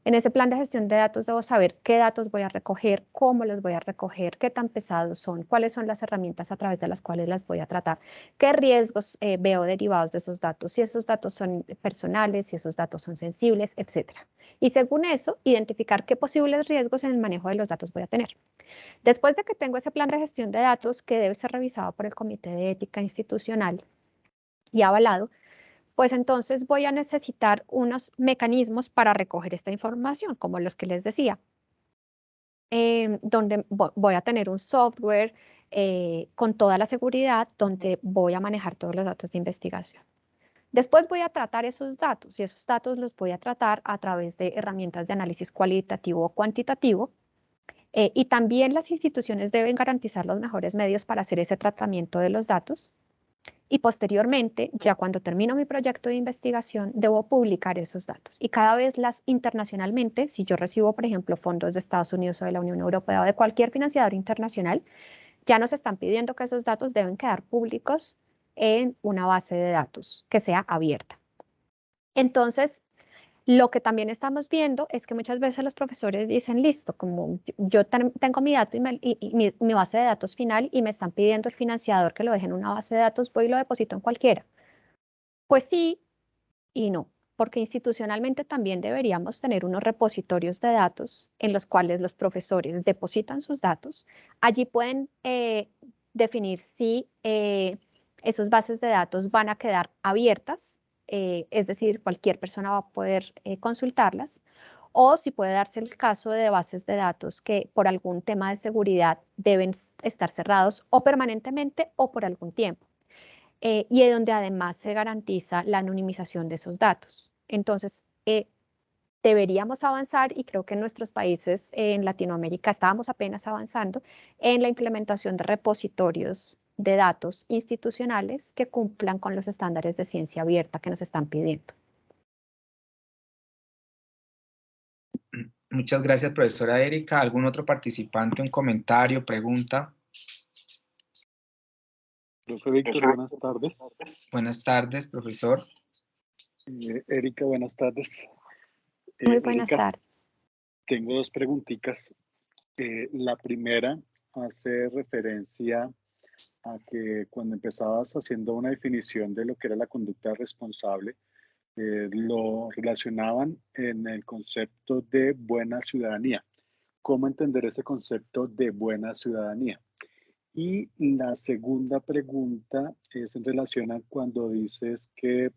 En ese plan de gestión de datos debo saber qué datos voy a recoger, cómo los voy a recoger, qué tan pesados son, cuáles son las herramientas a través de las cuales las voy a tratar, qué riesgos veo derivados de esos datos, si esos datos son personales, si esos datos son sensibles, etc. Y según eso, identificar qué posibles riesgos en el manejo de los datos voy a tener. Después de que tengo ese plan de gestión de datos que debe ser revisado por el Comité de Ética Institucional y avalado, pues entonces voy a necesitar unos mecanismos para recoger esta información, como los que les decía, donde voy a tener un software con toda la seguridad, donde voy a manejar todos los datos de investigación. Después voy a tratar esos datos y esos datos los voy a tratar a través de herramientas de análisis cualitativo o cuantitativo. Y también las instituciones deben garantizar los mejores medios para hacer ese tratamiento de los datos. Y posteriormente, ya cuando termino mi proyecto de investigación, debo publicar esos datos. Y cada vez internacionalmente, si yo recibo, por ejemplo, fondos de Estados Unidos o de la Unión Europea o de cualquier financiador internacional, ya nos están pidiendo que esos datos deben quedar públicos en una base de datos que sea abierta. Entonces, lo que también estamos viendo es que muchas veces los profesores dicen, listo, como yo tengo mi dato y mi base de datos final y me están pidiendo el financiador que lo deje en una base de datos, voy y lo deposito en cualquiera. Pues sí y no, porque institucionalmente también deberíamos tener unos repositorios de datos en los cuales los profesores depositan sus datos. Allí pueden definir si esas bases de datos van a quedar abiertas, es decir, cualquier persona va a poder consultarlas, o si puede darse el caso de bases de datos que por algún tema de seguridad deben estar cerrados o permanentemente o por algún tiempo. Y donde además se garantiza la anonimización de esos datos. Entonces, deberíamos avanzar y creo que en nuestros países en Latinoamérica estábamos apenas avanzando en la implementación de repositorios de datos institucionales que cumplan con los estándares de ciencia abierta que nos están pidiendo. Muchas gracias, profesora Erika. ¿Algún otro participante, un comentario, pregunta? Profe Víctor, buenas tardes. Buenas tardes, profesor. Erika, buenas tardes. Muy buenas Erika, tardes. tengo dos preguntitas. La primera hace referencia a que cuando empezabas haciendo una definición de lo que era la conducta responsable, lo relacionaban en el concepto de buena ciudadanía. ¿Cómo entender ese concepto de buena ciudadanía? Y la segunda pregunta es en relación a cuando dices que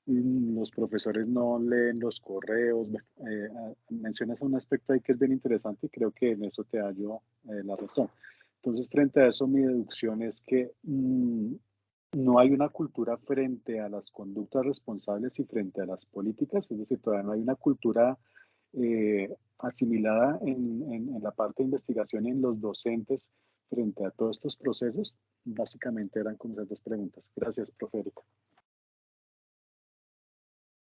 los profesores no leen los correos. Bueno, mencionas un aspecto ahí que es bien interesante y creo que en eso te hallo la razón. Entonces, frente a eso, mi deducción es que no hay una cultura frente a las conductas responsables y frente a las políticas, es decir, todavía no hay una cultura asimilada en la parte de investigación y en los docentes frente a todos estos procesos. Básicamente eran como esas dos preguntas. Gracias, profe Erika.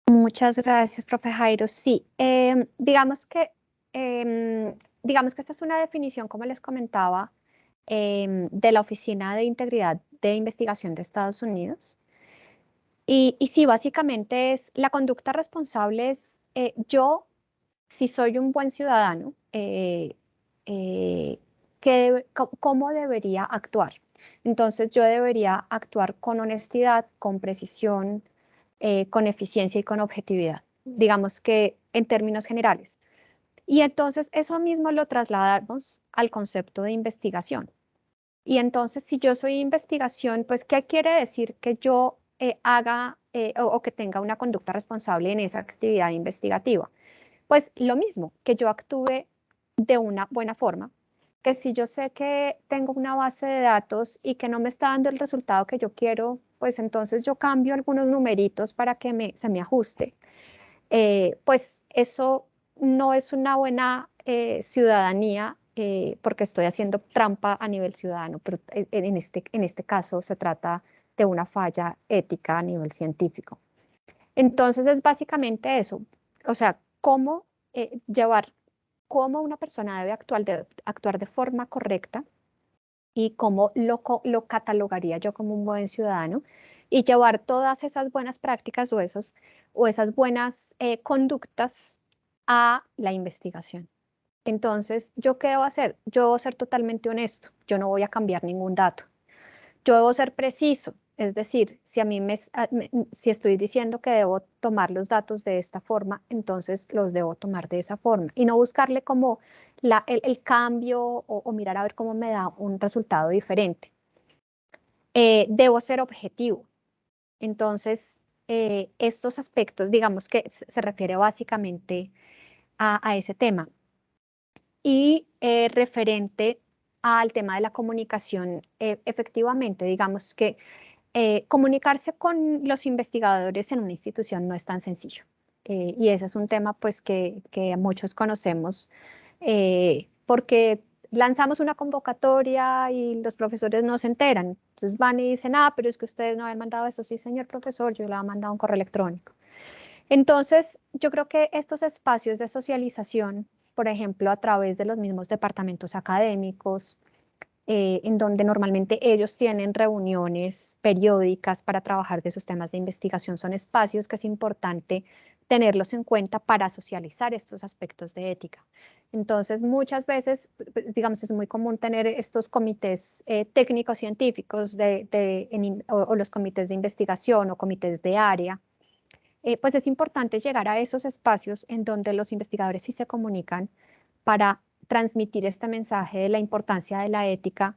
Muchas gracias, profe Jairo. Sí, digamos que esta es una definición, como les comentaba, de la Oficina de Integridad de Investigación de Estados Unidos. Y sí, básicamente es la conducta responsable es yo, si soy un buen ciudadano, ¿cómo debería actuar? Entonces yo debería actuar con honestidad, con precisión, con eficiencia y con objetividad, digamos que en términos generales. Y entonces eso mismo lo trasladamos al concepto de investigación. Y entonces si yo soy investigación, pues ¿qué quiere decir que yo haga o que tenga una conducta responsable en esa actividad investigativa? Pues lo mismo, que yo actúe de una buena forma, que si yo sé que tengo una base de datos y que no me está dando el resultado que yo quiero, pues entonces yo cambio algunos numeritos para que se me ajuste. Pues eso no es una buena ciudadanía porque estoy haciendo trampa a nivel ciudadano, pero en este caso se trata de una falla ética a nivel científico. Entonces es básicamente eso, o sea, cómo una persona debe actuar de forma correcta y cómo lo catalogaría yo como un buen ciudadano y llevar todas esas buenas prácticas o esas buenas conductas a la investigación. Entonces, ¿yo qué debo hacer? Yo debo ser totalmente honesto, yo no voy a cambiar ningún dato. Yo debo ser preciso, es decir, si estoy diciendo que debo tomar los datos de esta forma, entonces los debo tomar de esa forma y no buscarle como el cambio o mirar a ver cómo me da un resultado diferente. Debo ser objetivo. Entonces, estos aspectos, digamos que se refiere básicamente a ese tema. Y referente al tema de la comunicación, efectivamente, digamos que comunicarse con los investigadores en una institución no es tan sencillo. Y ese es un tema pues que muchos conocemos porque lanzamos una convocatoria y los profesores no se enteran. Entonces van y dicen, pero es que ustedes no habían mandado eso. Sí, señor profesor, yo le había mandado un correo electrónico. Entonces, yo creo que estos espacios de socialización, por ejemplo, a través de los mismos departamentos académicos, en donde normalmente ellos tienen reuniones periódicas para trabajar de sus temas de investigación, son espacios que es importante tenerlos en cuenta para socializar estos aspectos de ética. Entonces, muchas veces, digamos, es muy común tener estos comités técnicos científicos o los comités de investigación o comités de área. Pues es importante llegar a esos espacios en donde los investigadores sí se comunican para transmitir este mensaje de la importancia de la ética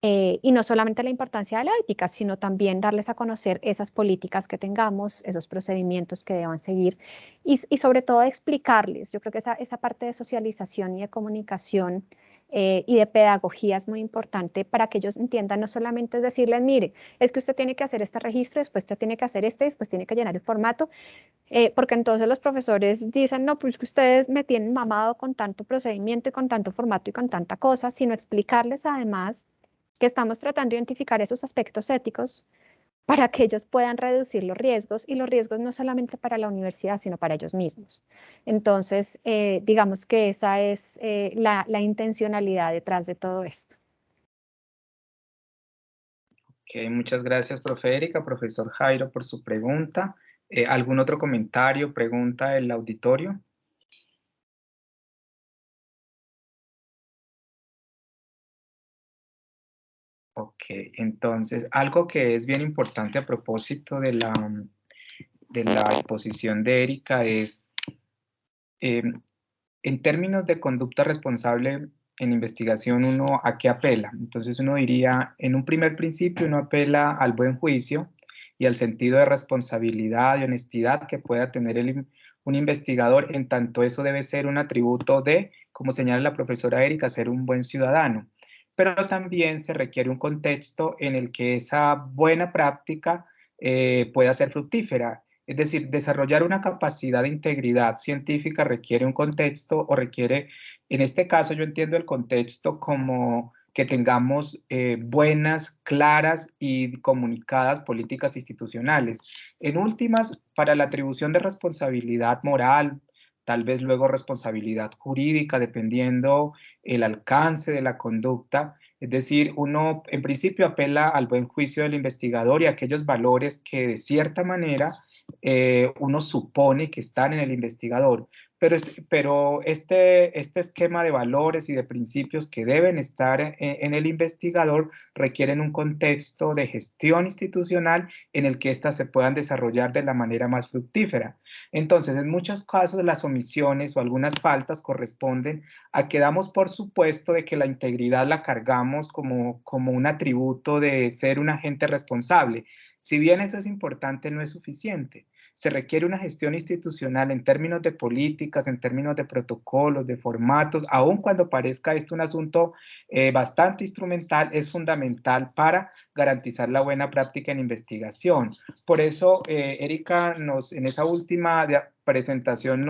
y no solamente la importancia de la ética, sino también darles a conocer esas políticas que tengamos, esos procedimientos que deban seguir y sobre todo explicarles. Yo creo que esa parte de socialización y de comunicación y de pedagogía es muy importante para que ellos entiendan, no solamente es decirles, mire, es que usted tiene que hacer este registro, después usted tiene que hacer después tiene que llenar el formato, porque entonces los profesores dicen, no, pues que ustedes me tienen mamado con tanto procedimiento y con tanto formato y con tanta cosa, sino explicarles además que estamos tratando de identificar esos aspectos éticos para que ellos puedan reducir los riesgos, y los riesgos no solamente para la universidad, sino para ellos mismos. Entonces, digamos que esa es la intencionalidad detrás de todo esto. Ok, muchas gracias, profe Erika, profesor Jairo, por su pregunta. ¿Algún otro comentario, pregunta del auditorio? Ok, entonces, algo que es bien importante a propósito de la exposición de Erika es, en términos de conducta responsable en investigación, ¿uno a qué apela? Entonces uno diría, en un primer principio, uno apela al buen juicio y al sentido de responsabilidad y honestidad que pueda tener un investigador, en tanto eso debe ser un atributo de, como señala la profesora Erika, ser un buen ciudadano. Pero también se requiere un contexto en el que esa buena práctica pueda ser fructífera. Es decir, desarrollar una capacidad de integridad científica requiere un contexto o requiere, en este caso yo entiendo el contexto como que tengamos buenas, claras y comunicadas políticas institucionales. En últimas, para la atribución de responsabilidad moral, tal vez luego responsabilidad jurídica, dependiendo el alcance de la conducta. Es decir, uno en principio apela al buen juicio del investigador y a aquellos valores que de cierta manera uno supone que están en el investigador, pero este esquema de valores y de principios que deben estar en el investigador requieren un contexto de gestión institucional en el que éstas se puedan desarrollar de la manera más fructífera. Entonces, en muchos casos, las omisiones o algunas faltas corresponden a que damos por supuesto de que la integridad la cargamos como un atributo de ser un agente responsable. Si bien eso es importante, no es suficiente. Se requiere una gestión institucional en términos de políticas, en términos de protocolos, de formatos, aun cuando parezca esto un asunto bastante instrumental, es fundamental para garantizar la buena práctica en investigación. Por eso, Erika, en esa última presentación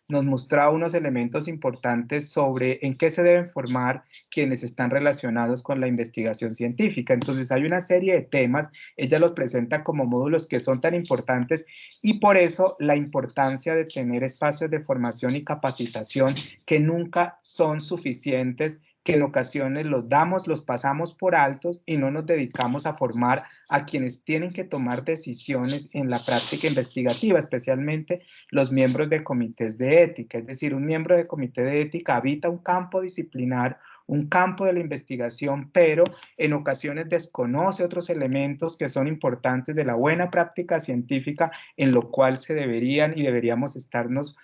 nos mostraba unos elementos importantes sobre en qué se deben formar quienes están relacionados con la investigación científica. Entonces, hay una serie de temas, ella los presenta como módulos que son tan importantes y por eso la importancia de tener espacios de formación y capacitación que nunca son suficientes, que en ocasiones los pasamos por altos y no nos dedicamos a formar a quienes tienen que tomar decisiones en la práctica investigativa, especialmente los miembros de comités de ética. Es decir, un miembro de comité de ética habita un campo disciplinar, un campo de la investigación, pero en ocasiones desconoce otros elementos que son importantes de la buena práctica científica en lo cual se deberían y deberíamos estarnos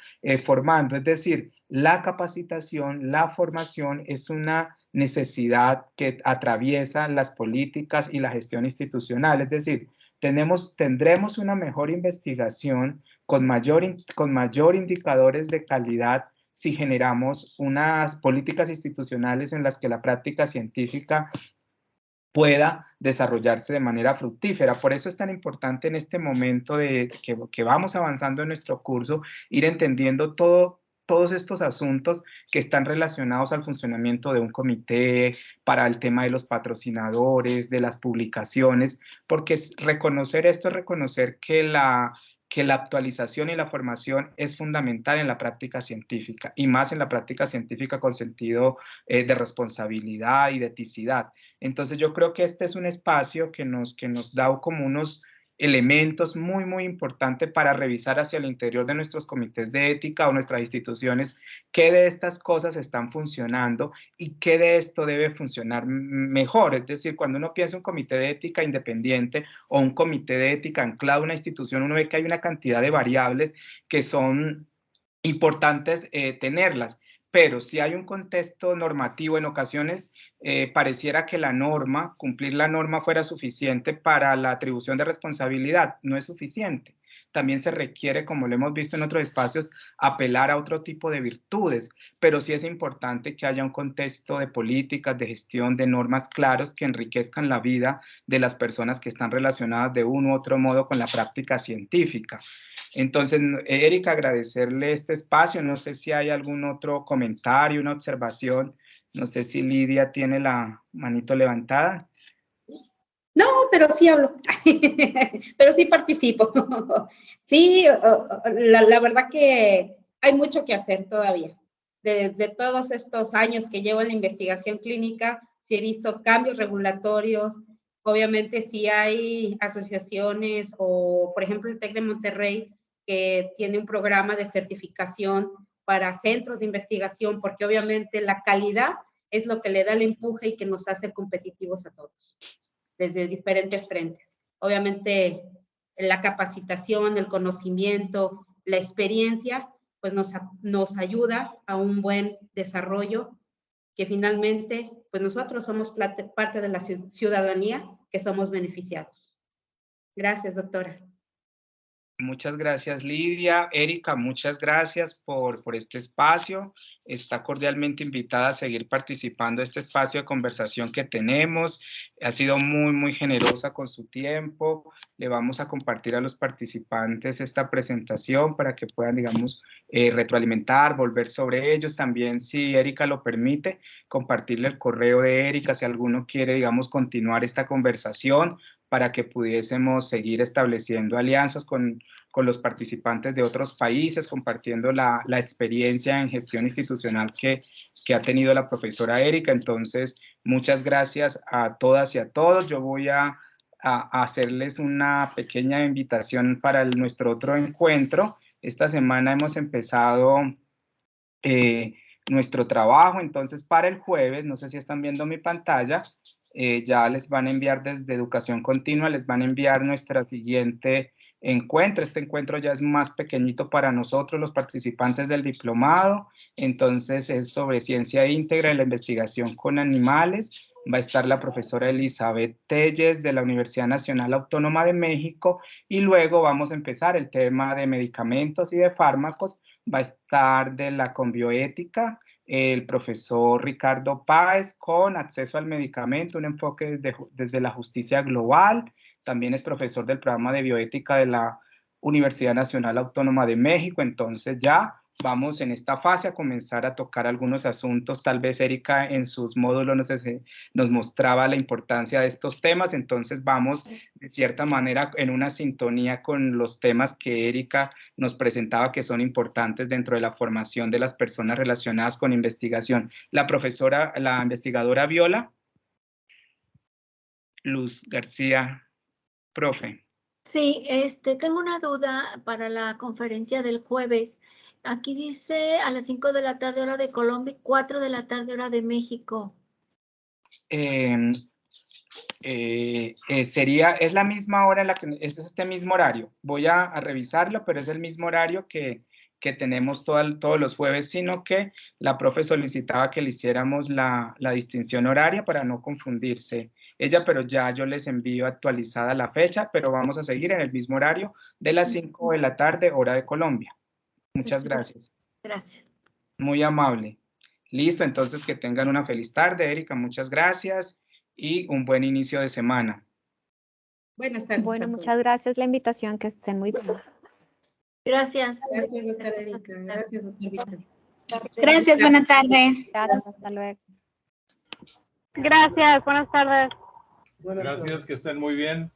formando. Es decir, la capacitación, la formación es una necesidad que atraviesa las políticas y la gestión institucional. Es decir, tendremos una mejor investigación con mayor indicadores de calidad si generamos unas políticas institucionales en las que la práctica científica pueda desarrollarse de manera fructífera. Por eso es tan importante en este momento que vamos avanzando en nuestro curso, ir entendiendo todos estos asuntos que están relacionados al funcionamiento de un comité, para el tema de los patrocinadores, de las publicaciones, porque reconocer esto es reconocer que la actualización y la formación es fundamental en la práctica científica, y más en la práctica científica con sentido de responsabilidad y de eticidad. Entonces yo creo que este es un espacio que nos da como unos elementos muy, muy importantes para revisar hacia el interior de nuestros comités de ética o nuestras instituciones qué de estas cosas están funcionando y qué de esto debe funcionar mejor. Es decir, cuando uno piensa en un comité de ética independiente o un comité de ética anclado a una institución, uno ve que hay una cantidad de variables que son importantes tenerlas. Pero si hay un contexto normativo, en ocasiones pareciera que cumplir la norma fuera suficiente para la atribución de responsabilidad. No es suficiente. También se requiere, como lo hemos visto en otros espacios, apelar a otro tipo de virtudes, pero sí es importante que haya un contexto de políticas, de gestión, de normas claros que enriquezcan la vida de las personas que están relacionadas de uno u otro modo con la práctica científica. Entonces, Erika, agradecerle este espacio. No sé si hay algún otro comentario, una observación. No sé si Lidia tiene la manito levantada. No, pero sí hablo, pero sí participo. Sí, la verdad que hay mucho que hacer todavía. De todos estos años que llevo en la investigación clínica, sí he visto cambios regulatorios. Obviamente sí hay asociaciones o, por ejemplo, el TEC de Monterrey, que tiene un programa de certificación para centros de investigación, porque obviamente la calidad es lo que le da el empuje y que nos hace competitivos a todos, desde diferentes frentes. Obviamente la capacitación, el conocimiento, la experiencia, pues nos ayuda a un buen desarrollo, que finalmente, pues nosotros somos parte de la ciudadanía que somos beneficiados. Gracias, doctora. Muchas gracias, Lidia. Erika, muchas gracias por este espacio. Está cordialmente invitada a seguir participando de este espacio de conversación que tenemos. Ha sido muy generosa con su tiempo. Le vamos a compartir a los participantes esta presentación para que puedan, digamos, retroalimentar, volver sobre ellos. También, si Erika lo permite, compartirle el correo de Erika si alguno quiere, digamos, continuar esta conversación, para que pudiésemos seguir estableciendo alianzas con los participantes de otros países, compartiendo la experiencia en gestión institucional que ha tenido la profesora Erika. Entonces, muchas gracias a todas y a todos. Yo voy a hacerles una pequeña invitación para nuestro otro encuentro. Esta semana hemos empezado nuestro trabajo, entonces para el jueves, no sé si están viendo mi pantalla, ya les van a enviar desde Educación Continua, les van a enviar nuestra siguiente encuentro. Este encuentro ya es más pequeñito para nosotros, los participantes del diplomado. Entonces es sobre ciencia íntegra y la investigación con animales. Va a estar la profesora Elizabeth Telles de la Universidad Nacional Autónoma de México, y luego vamos a empezar el tema de medicamentos y de fármacos. Va a estar de la Conbioética el profesor Ricardo Páez con acceso al medicamento, un enfoque desde la justicia global. También es profesor del programa de bioética de la Universidad Nacional Autónoma de México. Entonces ya vamos en esta fase a comenzar a tocar algunos asuntos. Tal vez Erika en sus módulos nos mostraba la importancia de estos temas. Entonces vamos de cierta manera en una sintonía con los temas que Erika nos presentaba, que son importantes dentro de la formación de las personas relacionadas con investigación. La investigadora Viola Luz García, profe. Sí, tengo una duda para la conferencia del jueves. Aquí dice a las 5 de la tarde hora de Colombia y 4 de la tarde hora de México. Es la misma hora en la que es este mismo horario. Voy a revisarlo, pero es el mismo horario que tenemos todos los jueves, sino que la profe solicitaba que le hiciéramos la distinción horaria para no confundirse ella, pero ya yo les envío actualizada la fecha, pero vamos a seguir en el mismo horario de las 5 de la tarde, hora de Colombia. Muchas gracias. Gracias. Muy amable. Listo, entonces que tengan una feliz tarde, Erika, muchas gracias y un buen inicio de semana. Buenas tardes. Bueno, muchas gracias la invitación, que estén muy bien. Gracias. Gracias, doctora Erika. Gracias, doctor Víctor. Gracias, buena tarde. Gracias, hasta luego. Gracias, buenas tardes. Gracias, que estén muy bien.